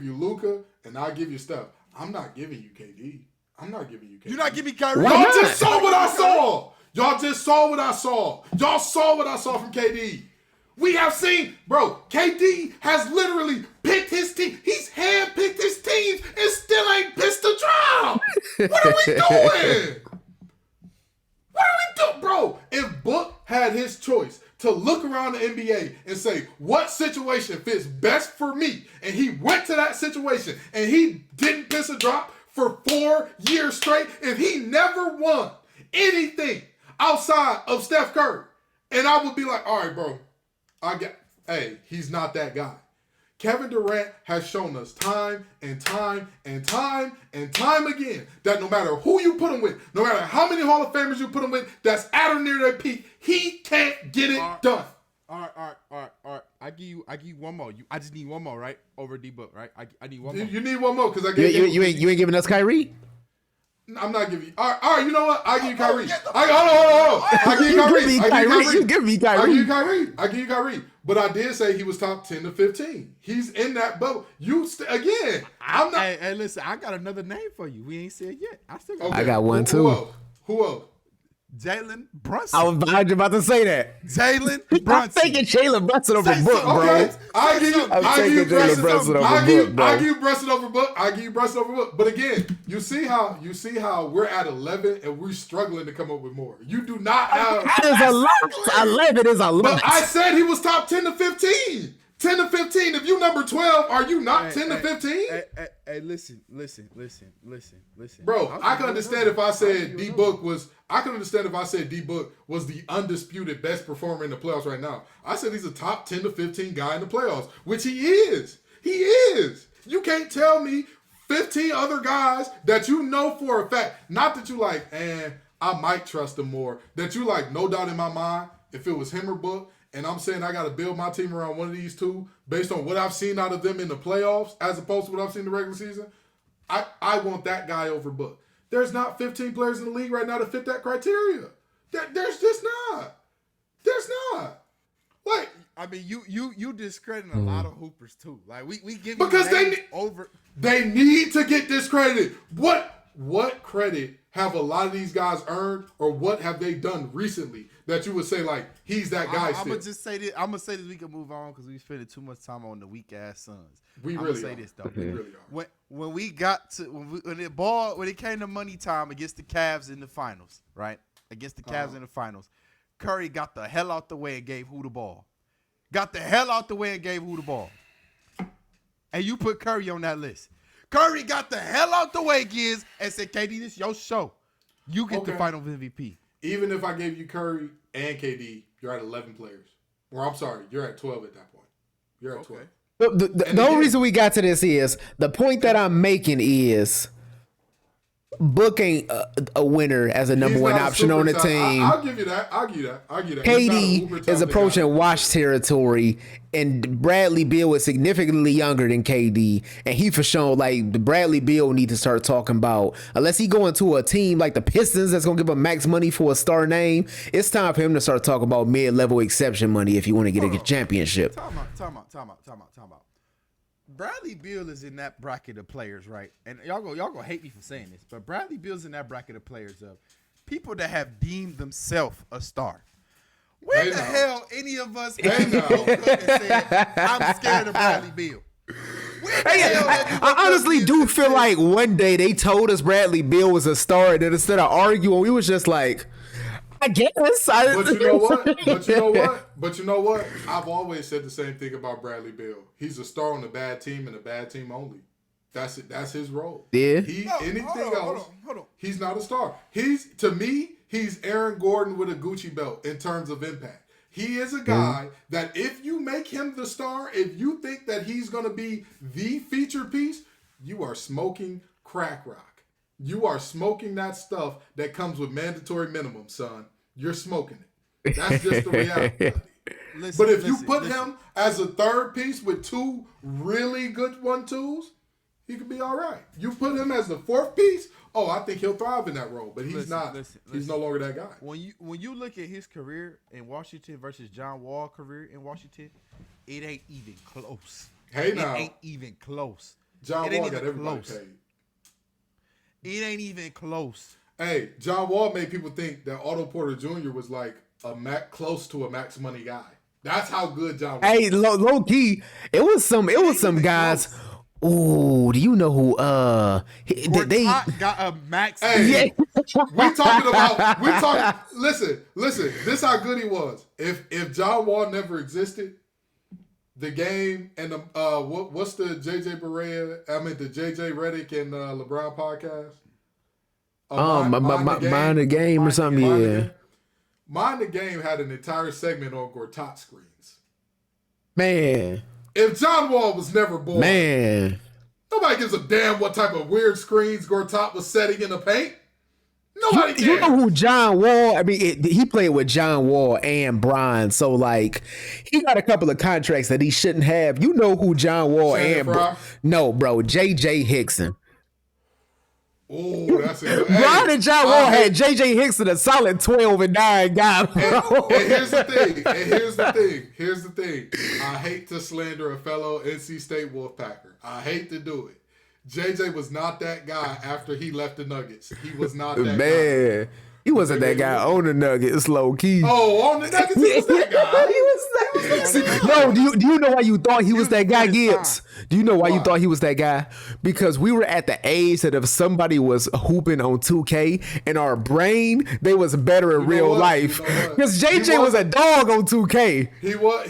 you Luka. and I'll give you Steph. I'm not giving you KD. I'm not giving you KD.
You're not giving me Kyrie.
Why
Y'all
not?
just saw what I saw. Y'all just saw what I saw. Y'all saw what I saw from KD. We have seen, bro, KD has literally picked his team. He's handpicked his teams and still ain't pissed a drop. What are we doing? What are we doing? Bro, if Book had his choice to look around the NBA and say, what situation fits best for me? And he went to that situation and he didn't piss a drop for 4 years straight. If he never won anything outside of Steph Curry, and I would be like, all right, bro, he's not that guy. Kevin Durant has shown us time and time and time and time again that no matter who you put him with, no matter how many Hall of Famers you put him with, that's at or near their peak, he can't get it done.
All right. I give you one more. I just need one more, right? Over D-Book, right? I need one more.
You need one more because I gave
You ain't giving us Kyrie?
I'm not giving you. All right, you know what? I'll give you Kyrie. Hold on. I'll give you Kyrie.
You give me Kyrie.
I'll give you Kyrie. But I did say he was top 10 to 15. He's in that bubble. I'm not.
Hey, listen, I got another name for you. We ain't said yet.
I got one too.
Who else?
Jalen Brunson.
I was about to say that.
Jalen
I'm
Brunson.
taking Jalen Brunson over Book, bro.
Okay. I'll give you Brunson over Book. But again, you see how we're at 11 and we're struggling to come up with more. You do not have.
That is a lot. 11 is a lot.
But I said he was top 10 to 15. 10 to 15. If you number 12, are you not 10 to 15?
Hey, listen.
Bro, I can understand if I said D-Book was the undisputed best performer in the playoffs right now. I said he's a top 10 to 15 guy in the playoffs, which he is. He is. You can't tell me 15 other guys that you know for a fact, not that you like, I might trust him more, that you like, no doubt in my mind, if it was him or Book, and I'm saying I got to build my team around one of these two based on what I've seen out of them in the playoffs as opposed to what I've seen in the regular season, I want that guy over Book. There's not 15 players in the league right now to fit that criteria. There's just not. There's not. Like,
I mean, you discrediting a lot of hoopers too. Like we give
because
over.
They need to get discredited. What credit have a lot of these guys earned, or what have they done recently that you would say like he's that guy?
I'm gonna just say this. I'm gonna say this. We can move on because we spending too much time on the weak ass Suns.
We
I'm
really
gonna say
are.
this though.
We really are.
When we got to when it came to money time against the Cavs in the finals, right? Against the Cavs in the finals, Curry got the hell out the way and gave who the ball. And you put Curry on that list. Curry got the hell out the way, Giz, and said, KD, this your show. You get the finals MVP.
Even if I gave you Curry and KD, you're at 11 players. Or I'm sorry, you're at 12 at that point. You're at 12.
The only reason we got to this is the point that I'm making is Book ain't a winner as a number one option on the team.
I'll give you that.
KD is approaching Wash territory, and Bradley Beal is significantly younger than KD, and he for sure like the Bradley Beal need to start talking about, unless he go into a team like the Pistons that's gonna give him max money for a star name. It's time for him to start talking about mid-level exception money if you want to get a championship.
Time out. Bradley Beal is in that bracket of players, right? And y'all gonna hate me for saying this, but Bradley Beal's in that bracket of players of people that have deemed themselves a star. Where the hell any of us can go and say, I'm scared of Bradley Beal?
I honestly do feel like one day they told us Bradley Beal was a star, and then instead of arguing, we was just like, I guess.
But you know what? I've always said the same thing about Bradley Beal. He's a star on a bad team and a bad team only. That's it. That's his role.
Yeah.
Hold on. He's not a star. To me, he's Aaron Gordon with a Gucci belt in terms of impact. He is a guy that if you make him the star, if you think that he's going to be the feature piece, you are smoking crack rock. You are smoking that stuff that comes with mandatory minimum, son. You're smoking it. That's just the reality. But if you put him as a third piece with two really good 1-2s, he could be all right. You put him as the fourth piece, I think he'll thrive in that role. But he's not. He's no longer that guy.
When you look at his career in Washington versus John Wall's career in Washington, it ain't even close.
Hey, now.
It ain't even close.
John
It ain't
Wall got
even
everybody
close.
paid.
It ain't even close.
Hey, John Wall made people think that Otto Porter Jr. was like close to a max money guy. That's how good John Wall.
Hey, low key, it was some guys.
close.
Ooh, do you know who? They
got a max.
Hey,
yeah.
we talking. Listen. This how good he was. If John Wall never existed, the game and the what's the JJ Redick and LeBron podcast?
Mind the game or something. Yeah,
Mind the Game had an entire segment on Gortat screens.
man.
If John Wall was never born,
Man,
nobody gives a damn what type of weird screens Gortat was setting in the paint. Nobody cares.
you know who John Wall? I mean, he played with John Wall and Brian, so like he got a couple of contracts that he shouldn't have. You know who John Wall no, bro, JJ Hickson.
Oh, that's it.
Brian and John Wall had JJ Hickson a solid 12-9 guy, bro.
And here's the thing. I hate to slander a fellow NC State Wolfpacker. I hate to do it. JJ was not that guy after he left the Nuggets. He was not that
Man,
guy.
he wasn't that guy on the Nuggets, low key.
Oh, on the Nuggets, he was that guy.
He was that No, do you know why you thought he was that guy, Gibbs? Do you know why you thought he was that guy? Because we were at the age that if somebody was hooping on 2K, in our brain, they was better in real life. Because JJ was a dog on 2K.
He was.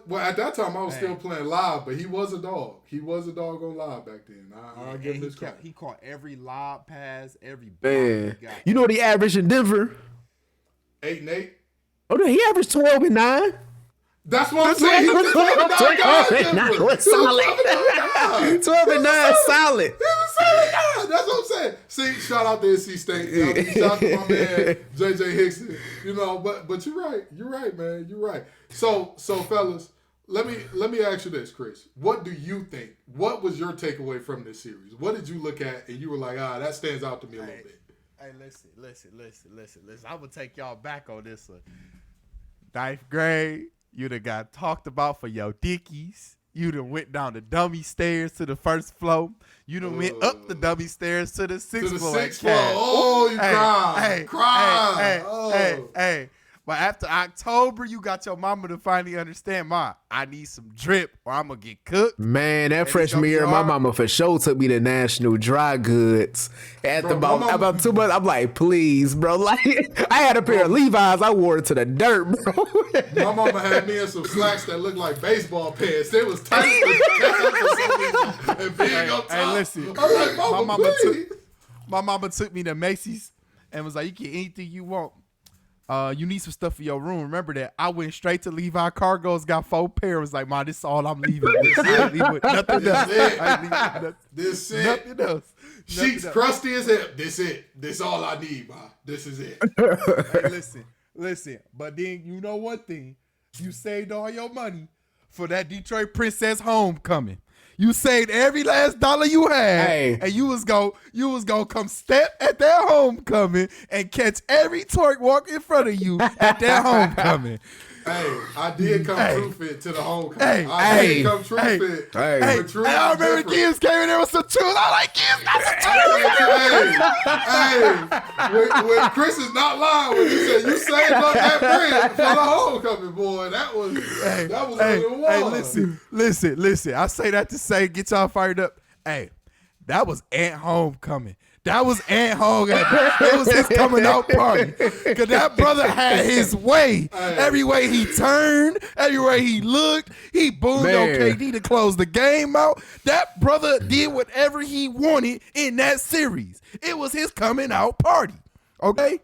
Well, at that time, I was still playing live, but he was a dog. He was a dog on live back then. I'll give him this credit.
He caught every lob pass, every
Man, you know what he averaged in Denver?
8 and 8.
Oh, no, he averaged 12-9.
That's what I'm saying. He was
12-9 was solid. 12-9 solid.
He was a solid guy. That's what I'm saying. See, shout out to NC State. Shout out to my man JJ Hickson. You know, but you're right. You're right, man. You're right. So fellas, let me ask you this, Chris. What do you think? What was your takeaway from this series? What did you look at and you were like, that stands out to me a little bit?
Hey, listen. I'm gonna take y'all back on this one. 9th grade. You done got talked about for your dickies. You done went down the dummy stairs to the first floor. You done went up the dummy stairs to the 6th floor.
Oh, you cried.
Hey. But after October, you got your mama to finally understand, Ma, I need some drip or I'm going to get cooked.
Man, that freshman year, my mama for sure took me to National Dry Goods. After about 2 months, I'm like, please, bro. Like, I had a pair of Levi's. I wore it to the dirt, bro.
My mama had me in some slacks that looked like baseball pants. They was tight and big up top.
Hey, listen.
I was like,
my mama took me to Macy's and was like, you get anything you want. You need some stuff for your room. Remember that I went straight to Levi Cargos, got 4 pairs. Was like, this is all I'm leaving. I leave with nothing else.
This it.
Nothing else.
Sheets crusty as hell. This it. This all I need, ma. This is it.
Hey, listen. But then you know one thing. You saved all your money for that Detroit Princess homecoming. You saved every last dollar you had, and you was gonna come step at their homecoming and catch every twerk walk in front of you at their homecoming.
Hey, I did come true fit to the homecoming. I did come true fit.
I remember kids came in there with some shoes. I like kids,
that's a when Chris is not lying when he said you saved up that bread for the homecoming, boy. That was what it was.
Hey, listen. I say that to say, get y'all fired up. Hey, that was Aunt homecoming. That was Aunt Hog. It was his coming out party. Because that brother had his way. Every way he turned, every way he looked, he boomed on KD to close the game out. That brother did whatever he wanted in that series. It was his coming out party. Okay?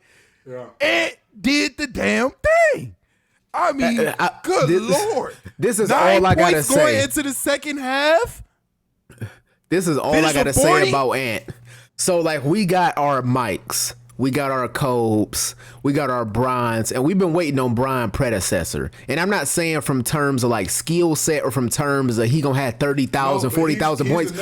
Yeah.
And did the damn thing. I mean, good Lord.
This is all I got to say.
Going into the second half.
This is all I got to say about Ant. So, like, we got our Mikes, we got our Cobes, we got our Bryans, and we've been waiting on Brian predecessor. And I'm not saying from terms of, like, skill set or from terms of he going to have 30,000, 40,000 points.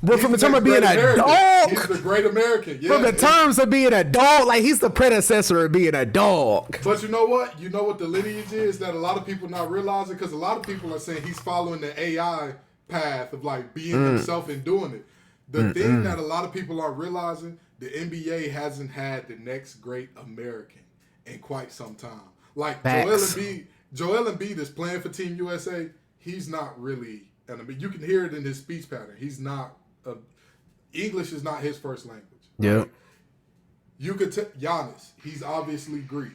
But from the terms of being a dog.
He's the great American. Yeah,
from the terms of being a dog, like, he's the predecessor of being a dog.
But you know what? You know what the lineage is that a lot of people not realizing? Because a lot of people are saying he's following the AI path of like being himself and doing it. The thing that a lot of people aren't realizing, the NBA hasn't had the next great American in quite some time. Like Joel Embiid is playing for Team USA. He's not really, and I mean, you can hear it in his speech pattern. He's not, English is not his first language.
Yeah.
Right? You could tell Giannis, he's obviously Greek.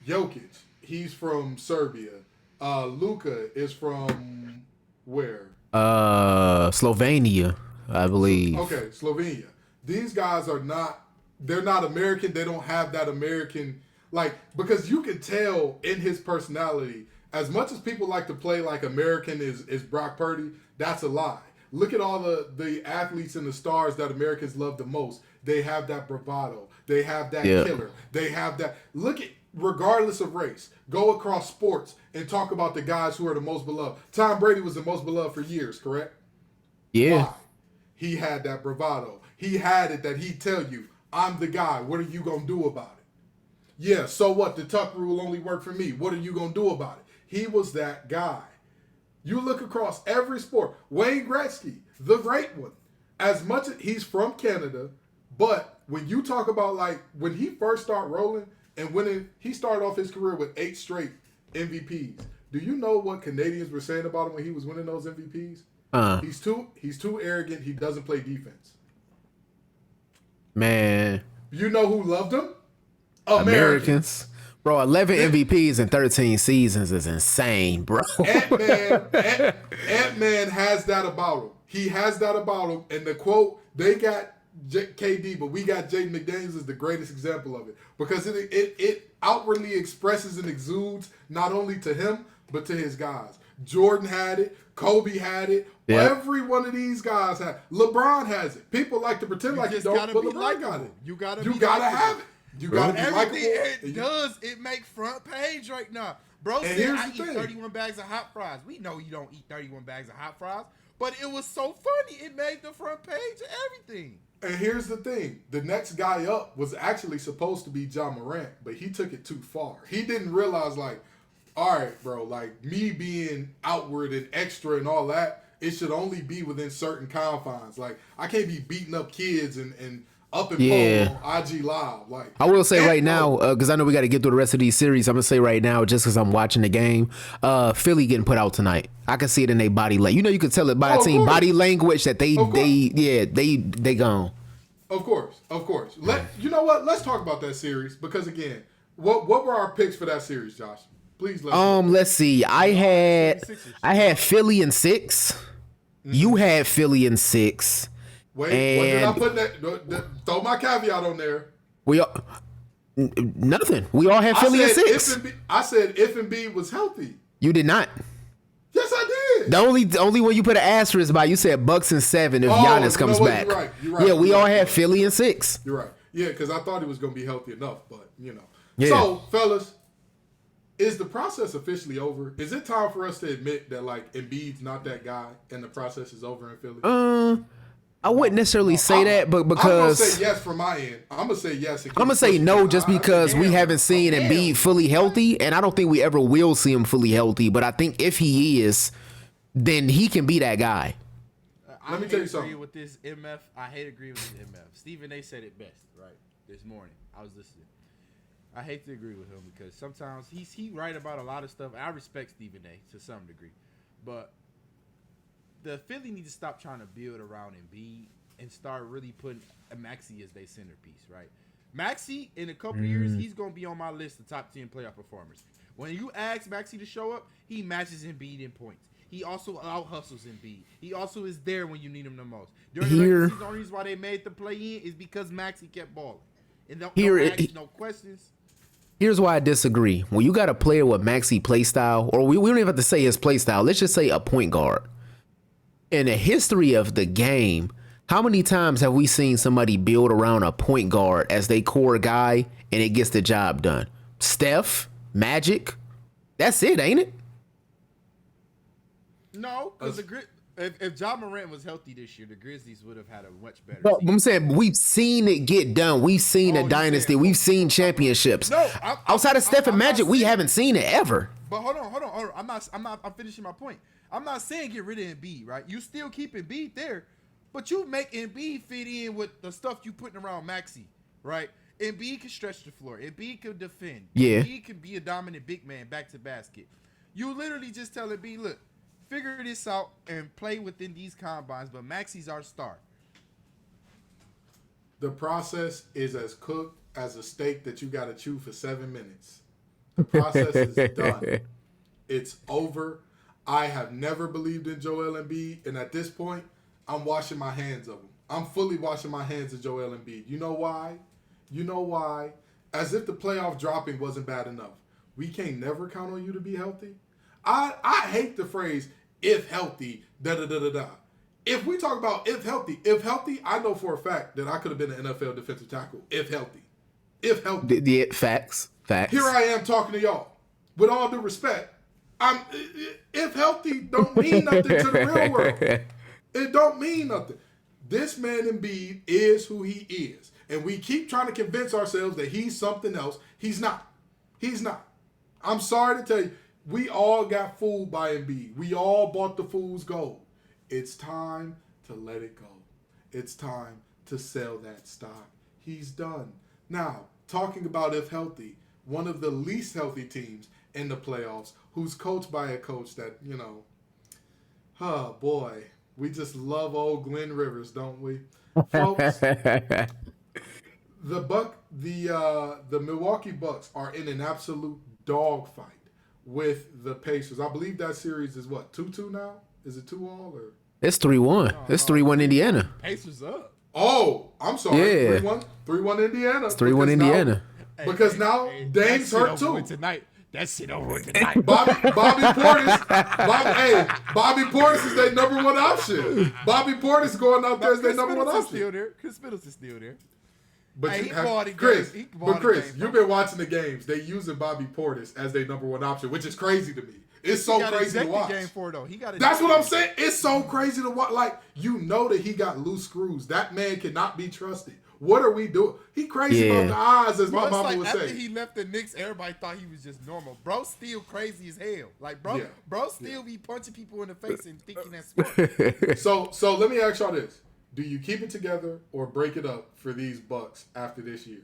Jokic, he's from Serbia. Luka is from where?
Slovenia, I believe.
Okay, Slovenia. These guys are not, they're not American. They don't have that American, like, because you can tell in his personality, as much as people like to play like American is Brock Purdy, that's a lie. Look at all the athletes and the stars that Americans love the most. They have that bravado. They have that killer. They have that. Look at, regardless of race, go across sports and talk about the guys who are the most beloved. Tom Brady was the most beloved for years, correct?
Yeah.
Why? He had that bravado. He had it that he'd tell you, I'm the guy. What are you going to do about it? Yeah, so what? The tuck rule only worked for me. What are you going to do about it? He was that guy. You look across every sport. Wayne Gretzky, the great one. As much as he's from Canada, but when you talk about like when he first started rolling and winning, he started off his career with 8 straight MVPs. Do you know what Canadians were saying about him when he was winning those MVPs? He's too arrogant. He doesn't play defense.
Man.
You know who loved him?
Americans. Bro, 11 MVPs in 13 seasons is insane, bro.
Ant-Man has that about him. He has that about him. And the quote, they got KD, but we got Jaden McDaniels is the greatest example of it. Because it outwardly expresses and exudes not only to him, but to his guys. Jordan had it. Kobe had it. Yep. Every one of these guys had it. LeBron has it. People like to pretend like you don't, but LeBron got it.
You gotta
have it. You gotta be likable.
It does. It make front page right now. Bro said, I eat 31 bags of hot fries. We know you don't eat 31 bags of hot fries, but it was so funny. It made the front page of everything.
And here's the thing. The next guy up was actually supposed to be John Morant, but he took it too far. He didn't realize, like, all right, bro, like, me being outward and extra and all that, it should only be within certain confines. Like, I can't be beating up kids and up and on IG Live. Like,
I will say right now, because I know we got to get through the rest of these series, I'm going to say right now, just because I'm watching the game, Philly getting put out tonight. I can see it in their body language. You know, you can tell it by a team body language that they gone.
Of course. You know what? Let's talk about that series because, again, what were our picks for that series, Josh? Please
let's see. I had Philly in 6. Mm-hmm. You had Philly in 6.
Wait, what did I put that? Throw my caveat on there.
Nothing. We all had Philly in 6.
I said if Embiid was healthy.
You did not.
Yes, I did.
The only one you put an asterisk by, you said Bucks in 7 if Giannis comes back.
You're right.
Yeah, we all had Philly in 6.
You're right. Yeah, because I thought he was going to be healthy enough, but you know.
Yeah.
So, fellas, is the process officially over? Is it time for us to admit that like Embiid's not that guy and the process is over in Philly?
I wouldn't necessarily say that, but because
I'm gonna say yes from my end. I'm gonna say yes.
I'm gonna say no, just because we haven't seen Embiid fully healthy, and I don't think we ever will see him fully healthy. But I think if he is, then he can be that guy.
Let me tell you something. With this MF, I hate to agree with this MF. Stephen A. said it best right this morning. I was listening. I hate to agree with him because sometimes he's right about a lot of stuff. I respect Stephen A. to some degree, but the Philly need to stop trying to build around Embiid and start really putting Maxey as their centerpiece, right? Maxey, in a couple of years, he's going to be on my list of top 10 playoff performers. When you ask Maxey to show up, he matches Embiid in points. He also out-hustles Embiid. He also is there when you need him the most. During the regular season, the only reason why they made the play-in is because Maxey kept balling. And don't ask no questions.
Here's why I disagree. When you got a player with Maxey play style, or we don't even have to say his play style, let's just say a point guard. In the history of the game, how many times have we seen somebody build around a point guard as their core guy and it gets the job done? Steph, Magic, that's it, ain't it?
No, because if Ja Morant was healthy this year, the Grizzlies would have had a much better
season.
But
I'm saying we've seen it get done. We've seen a dynasty. We've seen championships.
No,
outside of Steph and Magic, we haven't seen it ever.
But hold on. I'm finishing my point. I'm not saying get rid of Embiid, right? You still keep Embiid there, but you make Embiid fit in with the stuff you putting around Maxey, right? Embiid can stretch the floor. Embiid can defend.
Yeah.
Embiid can be a dominant big man back to basket. You literally just tell Embiid, look, figure this out and play within these combines, but Maxey's our star.
The process is as cooked as a steak that you got to chew for 7 minutes. The process is done. It's over. I have never believed in Joel Embiid, and at this point, I'm washing my hands of him. I'm fully washing my hands of Joel Embiid. You know why? As if the playoff dropping wasn't bad enough. We can't never count on you to be healthy. I hate the phrase, if healthy, da-da-da-da-da. If we talk about if healthy, I know for a fact that I could have been an NFL defensive tackle, if healthy.
The facts.
Here I am talking to y'all. With all due respect, if healthy don't mean nothing to the real world. It don't mean nothing. This man Embiid is who he is. And we keep trying to convince ourselves that he's something else. He's not. I'm sorry to tell you, we all got fooled by Embiid. We all bought the fool's gold. It's time to let it go. It's time to sell that stock. He's done. Now, talking about if healthy, one of the least healthy teams in the playoffs, who's coached by a coach that, oh boy, we just love old Glenn Rivers, don't we? Folks, the Milwaukee Bucks are in an absolute dogfight with the Pacers. I believe that series is what, 2-2 now? Is it 2-all or?
It's 3-1. It's 3-1 Indiana.
Pacers up.
Oh, I'm sorry.
Yeah.
3-1 Indiana.
It's 3-1 Indiana.
Because now Dame's hurt too.
Tonight. That shit over tonight.
Bobby Portis is their number one option. Bobby Portis going out there as their number one option.
Chris Middleton's still there.
But
hey,
Chris, you've been watching the games. They using Bobby Portis as their number one option, which is crazy to me. It's so crazy to watch.
Game for, though.
That's what I'm saying. It's so crazy to watch. Like, that he got loose screws. That man cannot be trusted. What are we doing? He crazy about the eyes, as my mama would say.
After he left the Knicks, everybody thought he was just normal. Bro still crazy as hell. Like, bro still be punching people in the face and thinking that's smart.
So let me ask y'all this. Do you keep it together or break it up for these Bucks after this year?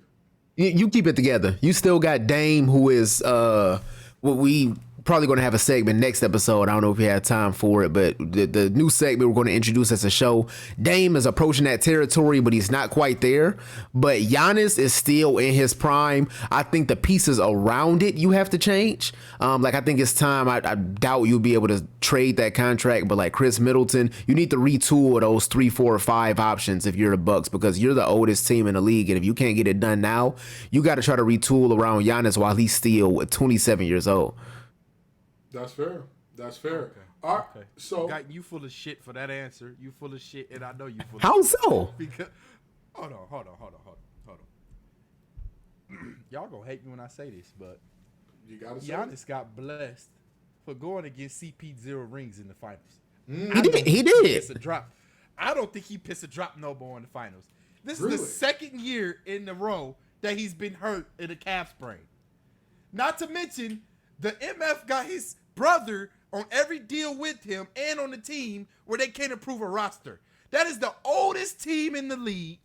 You keep it together. You still got Dame, who is what we probably going to have a segment next episode. I don't know if we have time for it, but the new segment we're going to introduce as a show, Dame is approaching that territory, but he's not quite there. But Giannis is still in his prime. I think the pieces around it you have to change. I think it's time. I doubt you'll be able to trade that contract, but like Chris Middleton, you need to retool those 3, 4, or 5 options if you're the Bucks, because you're the oldest team in the league, and if you can't get it done now, you got to try to retool around Giannis while he's still 27 years old.
That's fair. Okay. All right. Okay. So
you full of shit for that answer. You full of shit, and I know you full of
How
shit.
so?
Because hold on. Y'all gonna hate me when I say this, but
you gotta say
Giannis got blessed for going against CP0 rings in the finals.
He did.
Piss a drop. I don't think he pissed a drop no more in the finals. This is the second year in a row that he's been hurt in a calf sprain. Not to mention, the MF got his brother on every deal with him and on the team where they can't approve a roster. That is the oldest team in the league.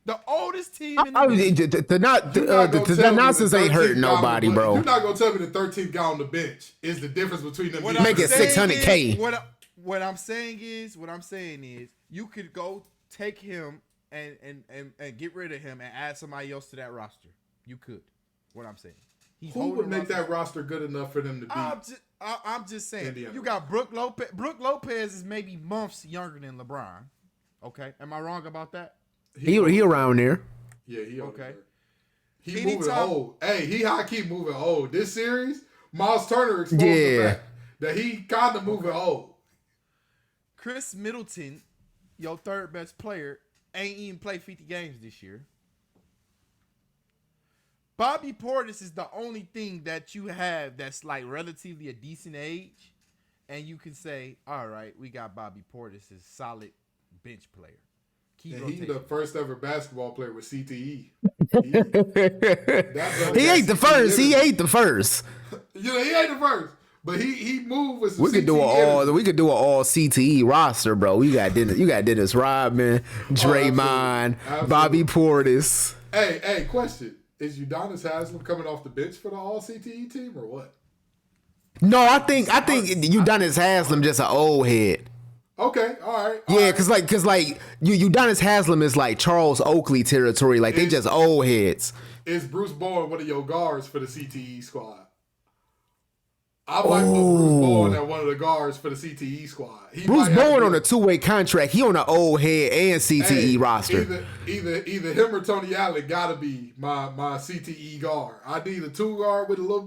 The oldest team in the league.
The nonsense ain't hurting nobody, bro.
You're not going to tell me the 13th guy on the bench is the difference between them.
Make it $600K.
What I'm saying is, you could go take him and get rid of him and add somebody else to that roster. You could. What I'm saying.
Who would make that roster good enough for them to beat?
I'm just saying.
Indiana.
You got Brook Lopez. Brook Lopez is maybe months younger than LeBron. Okay, am I wrong about that?
He around there.
Yeah, he
okay.
He moving old. Hey, he high key moving old. This series, Miles Turner exposed the fact that he kind of moving old.
Chris Middleton, your third best player, ain't even played 50 games this year. Bobby Portis is the only thing that you have that's like relatively a decent age, and you can say, all right, we got Bobby Portis as solid bench player.
And he's the first ever basketball player with CTE.
He ain't the first. He ain't the first.
You know, he ain't the first. But he moved with some
We could do
CTE
an all CTE roster, bro. You got Dennis Rodman, Draymond,
absolutely.
Bobby Portis.
Hey, question. Is Udonis Haslem coming off the bench for the all CTE team or what?
No, I think Udonis Haslem just an old head.
Okay, all right.
Yeah, cause Udonis Haslem is like Charles Oakley territory. Like they just old heads.
Is Bruce Bowen one of your guards for the CTE squad? I might put Bruce Bowen at one of the guards for the CTE squad.
Bruce Bowen on a 2-way contract. He on an old head and CTE roster.
Either him or Tony Allen gotta be my CTE guard. I need a 2 guard with a little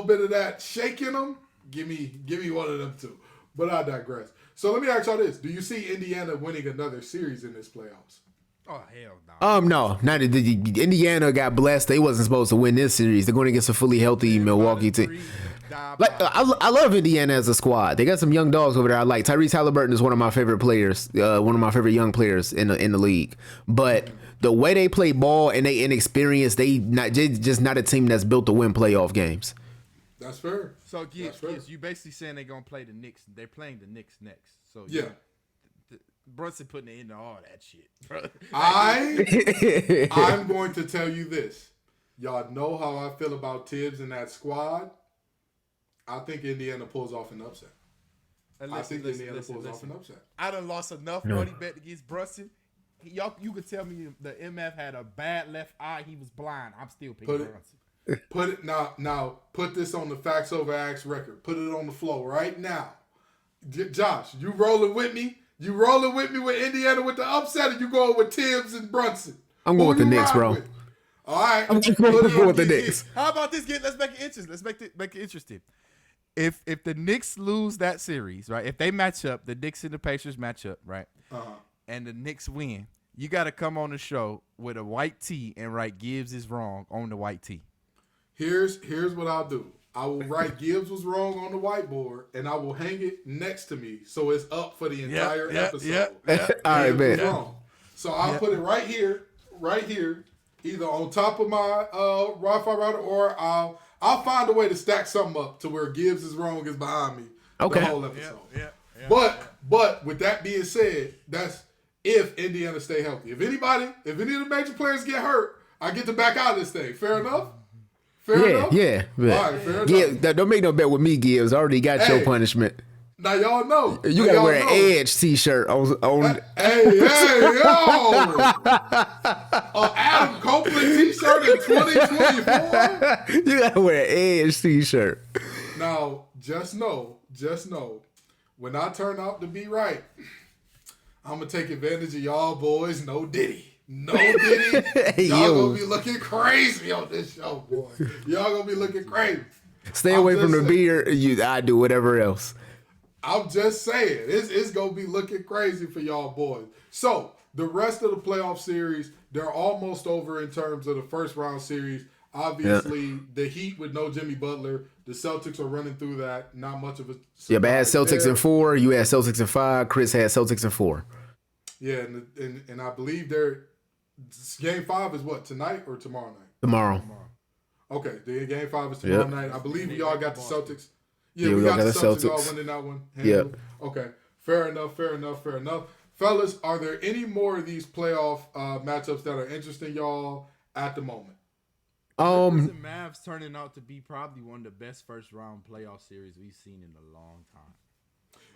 bit of that shake in them. Give me one of them too. But I digress. So let me ask y'all this: do you see Indiana winning another series in this playoffs?
Oh hell no.
No, not Indiana got blessed. They wasn't supposed to win this series. They're going against a fully healthy Milwaukee team. Like I love Indiana as a squad. They got some young dogs over there. I like Tyrese Halliburton is one of my favorite players, one of my favorite young players in the league. But the way they play ball and they inexperienced, they just not a team that's built to win playoff games.
That's fair.
So Gibbs, you basically saying they're gonna play the Knicks. They're playing the Knicks next. So
yeah.
Brunson putting it into all that shit, bro.
I'm going to tell you this. Y'all know how I feel about Tibbs and that squad. I think Indiana pulls off an upset. Indiana pulls off an upset.
I done lost enough money bet against Brunson. You could tell me the MF had a bad left eye. He was blind. I'm still picking Brunson.
Put it now. Put this on the Facts Over Acts record. Put it on the flow right now. Josh, you rolling with me? You rolling with me with Indiana with the upset, or you going with Tibbs and Brunson?
I'm going with the Knicks, bro.
With? All right,
I'm going with the Knicks.
How about this? Let's make it interesting. Let's make it interesting. If the Knicks lose that series, right? If they match up, the Knicks and the Pacers match up, right? And the Knicks win, you got to come on the show with a white tee and write Gibbs is wrong on the white tee.
Here's what I'll do. I will write Gibbs was wrong on the whiteboard, and I will hang it next to me so it's up for the entire episode.
All right, man.
Wrong. So I'll put it right here, either on top of my Wi-Fi router, or I'll find a way to stack something up to where Gibbs is wrong is behind me the whole episode. But with that being said, that's if Indiana stay healthy. If any of the major players get hurt, I get to back out of this thing. Fair enough? Fair enough?
Yeah.
All right, fair enough.
Don't make no bet with me, Gibbs. I already got your punishment.
Now y'all know.
You gotta wear an Edge t-shirt on.
Hey, yo! Adam Copeland t-shirt in 2024?
You gotta wear an Edge t-shirt.
Now, just know, when I turn out to be right, I'm gonna take advantage of y'all boys. No Diddy. Y'all gonna be looking crazy on this show, boy. Y'all gonna be looking crazy.
Stay away from the beer. I do whatever else.
I'm just saying, it's going to be looking crazy for y'all boys. So, the rest of the playoff series, they're almost over in terms of the first round series. Obviously, the Heat with no Jimmy Butler, the Celtics are running through that. Not much of a surprise.
Yeah, but I had Celtics in 4. You had Celtics in 5. Chris had Celtics in 4.
Yeah, and I believe Game 5 is what, tonight or tomorrow night?
Tomorrow.
Okay, the Game 5 is tomorrow night. I believe we all got the Celtics. Yeah, we got the Celtics all winning that one.
Yep.
Okay. Fair enough. Fellas, are there any more of these playoff matchups that are interesting y'all at the moment?
The Mavs turning out to be probably one of the best first round playoff series we've seen in a long time.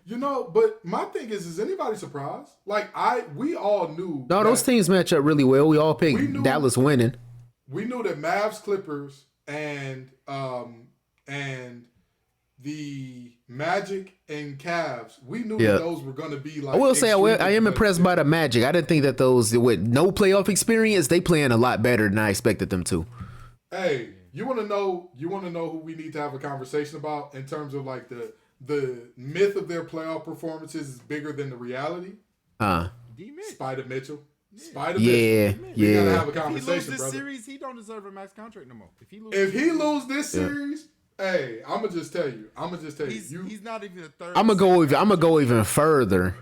You know, but my thing is anybody surprised? Like we all knew.
No, those teams match up really well. We all picked Dallas winning.
We knew that Mavs, Clippers, and the Magic and Cavs, we knew that those were going to be like.
I will say I am impressed by the Magic. I didn't think that those with no playoff experience, they playing a lot better than I expected them to.
Hey, you want to know who we need to have a conversation about in terms of like the myth of their playoff performances is bigger than the reality? Spider Mitchell. Mitchell. We gotta have a conversation,
if he lose this
brother.
Series, he don't deserve a max contract no more.
If he lose this series. Hey, I'm gonna just tell you.
He's not even a third.
I'm gonna go even further.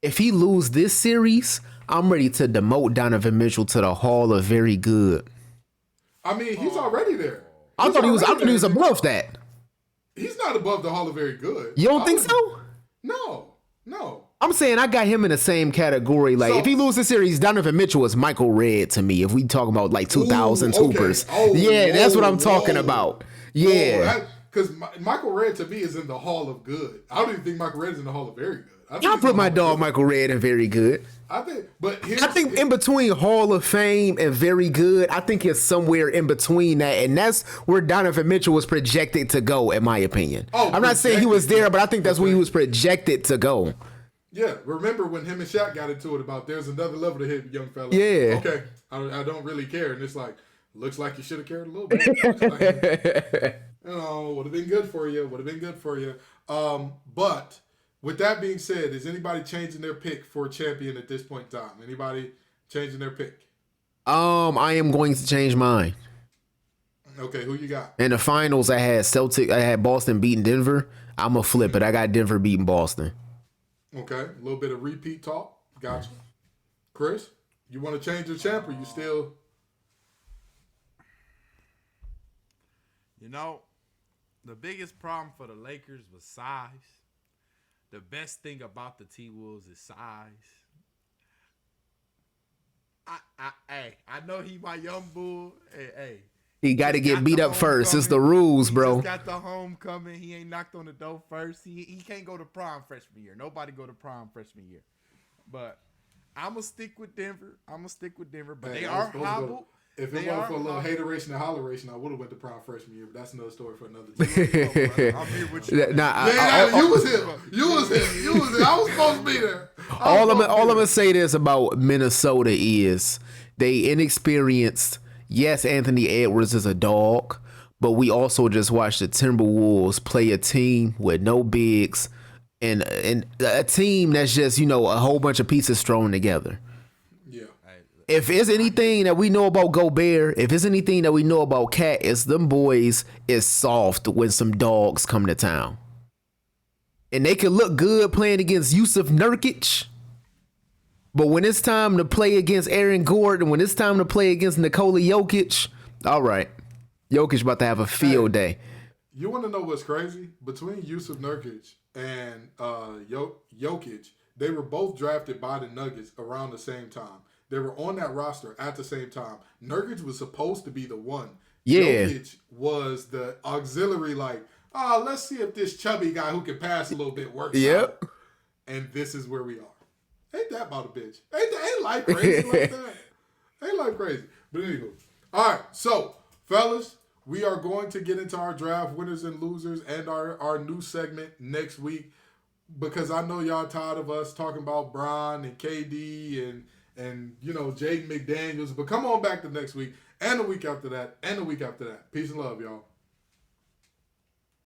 If he lose this series, I'm ready to demote Donovan Mitchell to the Hall of Very Good.
I mean, he's already there.
I thought he was
already
above that.
He's not above the Hall of Very Good.
You don't think so?
No.
I'm saying I got him in the same category. Like, if he loses the series, Donovan Mitchell is Michael Redd to me. If we talking about like 2000 hoopers, that's what I'm talking about. Yeah,
because Michael Redd to me is in the Hall of Good. I don't even think Michael Redd is in the Hall of Very Good.
I'll put my dog Michael Redd in Very Good.
I think
in between Hall of Fame and Very Good, I think it's somewhere in between that, and that's where Donovan Mitchell was projected to go, in my opinion. I'm not saying he was there, but I think that's where he was projected to go.
Yeah, remember when him and Shaq got into it about there's another level to hit, young fella.
Yeah.
Okay, I don't really care, and it's like, looks like you should have cared a little bit. Would have been good for you. But with that being said, is anybody changing their pick for a champion at this point in time? Anybody changing their pick?
I am going to change mine.
Okay, who you got?
In the finals, I had Boston beating Denver. I'm gonna flip it. I got Denver beating Boston.
Okay, a little bit of repeat talk. Gotcha. Chris, you want to change your champ or you still?
You know, the biggest problem for the Lakers was size. The best thing about the T-Wolves is size. I know he my young bull. Hey.
He got to get beat up first. It's the rules, bro.
He just got the homecoming. He ain't knocked on the door first. He can't go to prom freshman year. Nobody go to prom freshman year. But I'm going to stick with Denver. But they are hobbled.
If it wasn't for a little hateration and holleration, I would have went to prom freshman year. But that's another story for another day.
I'm here with you.
You was here. I was supposed to be there.
All I'm going to say this about Minnesota is they inexperienced. Yes, Anthony Edwards is a dog, but we also just watched the Timberwolves play a team with no bigs and a team that's just, a whole bunch of pieces thrown together.
Yeah.
If there's anything that we know about Gobert, if there's anything that we know about Cat, it's them boys is soft when some dogs come to town. And they can look good playing against Yusuf Nurkic. But when it's time to play against Aaron Gordon, when it's time to play against Nikola Jokic, all right, Jokic about to have a field day.
You want to know what's crazy? Between Yusuf Nurkic and Jokic, they were both drafted by the Nuggets around the same time. They were on that roster at the same time. Nurkic was supposed to be the one.
Yeah.
Jokic was the auxiliary, let's see if this chubby guy who can pass a little bit works out. And this is where we are. Ain't that about a bitch? Ain't life crazy like that? Ain't life crazy? But anywho. All right, so, fellas, we are going to get into our draft winners and losers and our new segment next week because I know y'all tired of us talking about Bron and KD and Jaden McDaniels. But come on back to next week and the week after that and the week after that. Peace and love, y'all.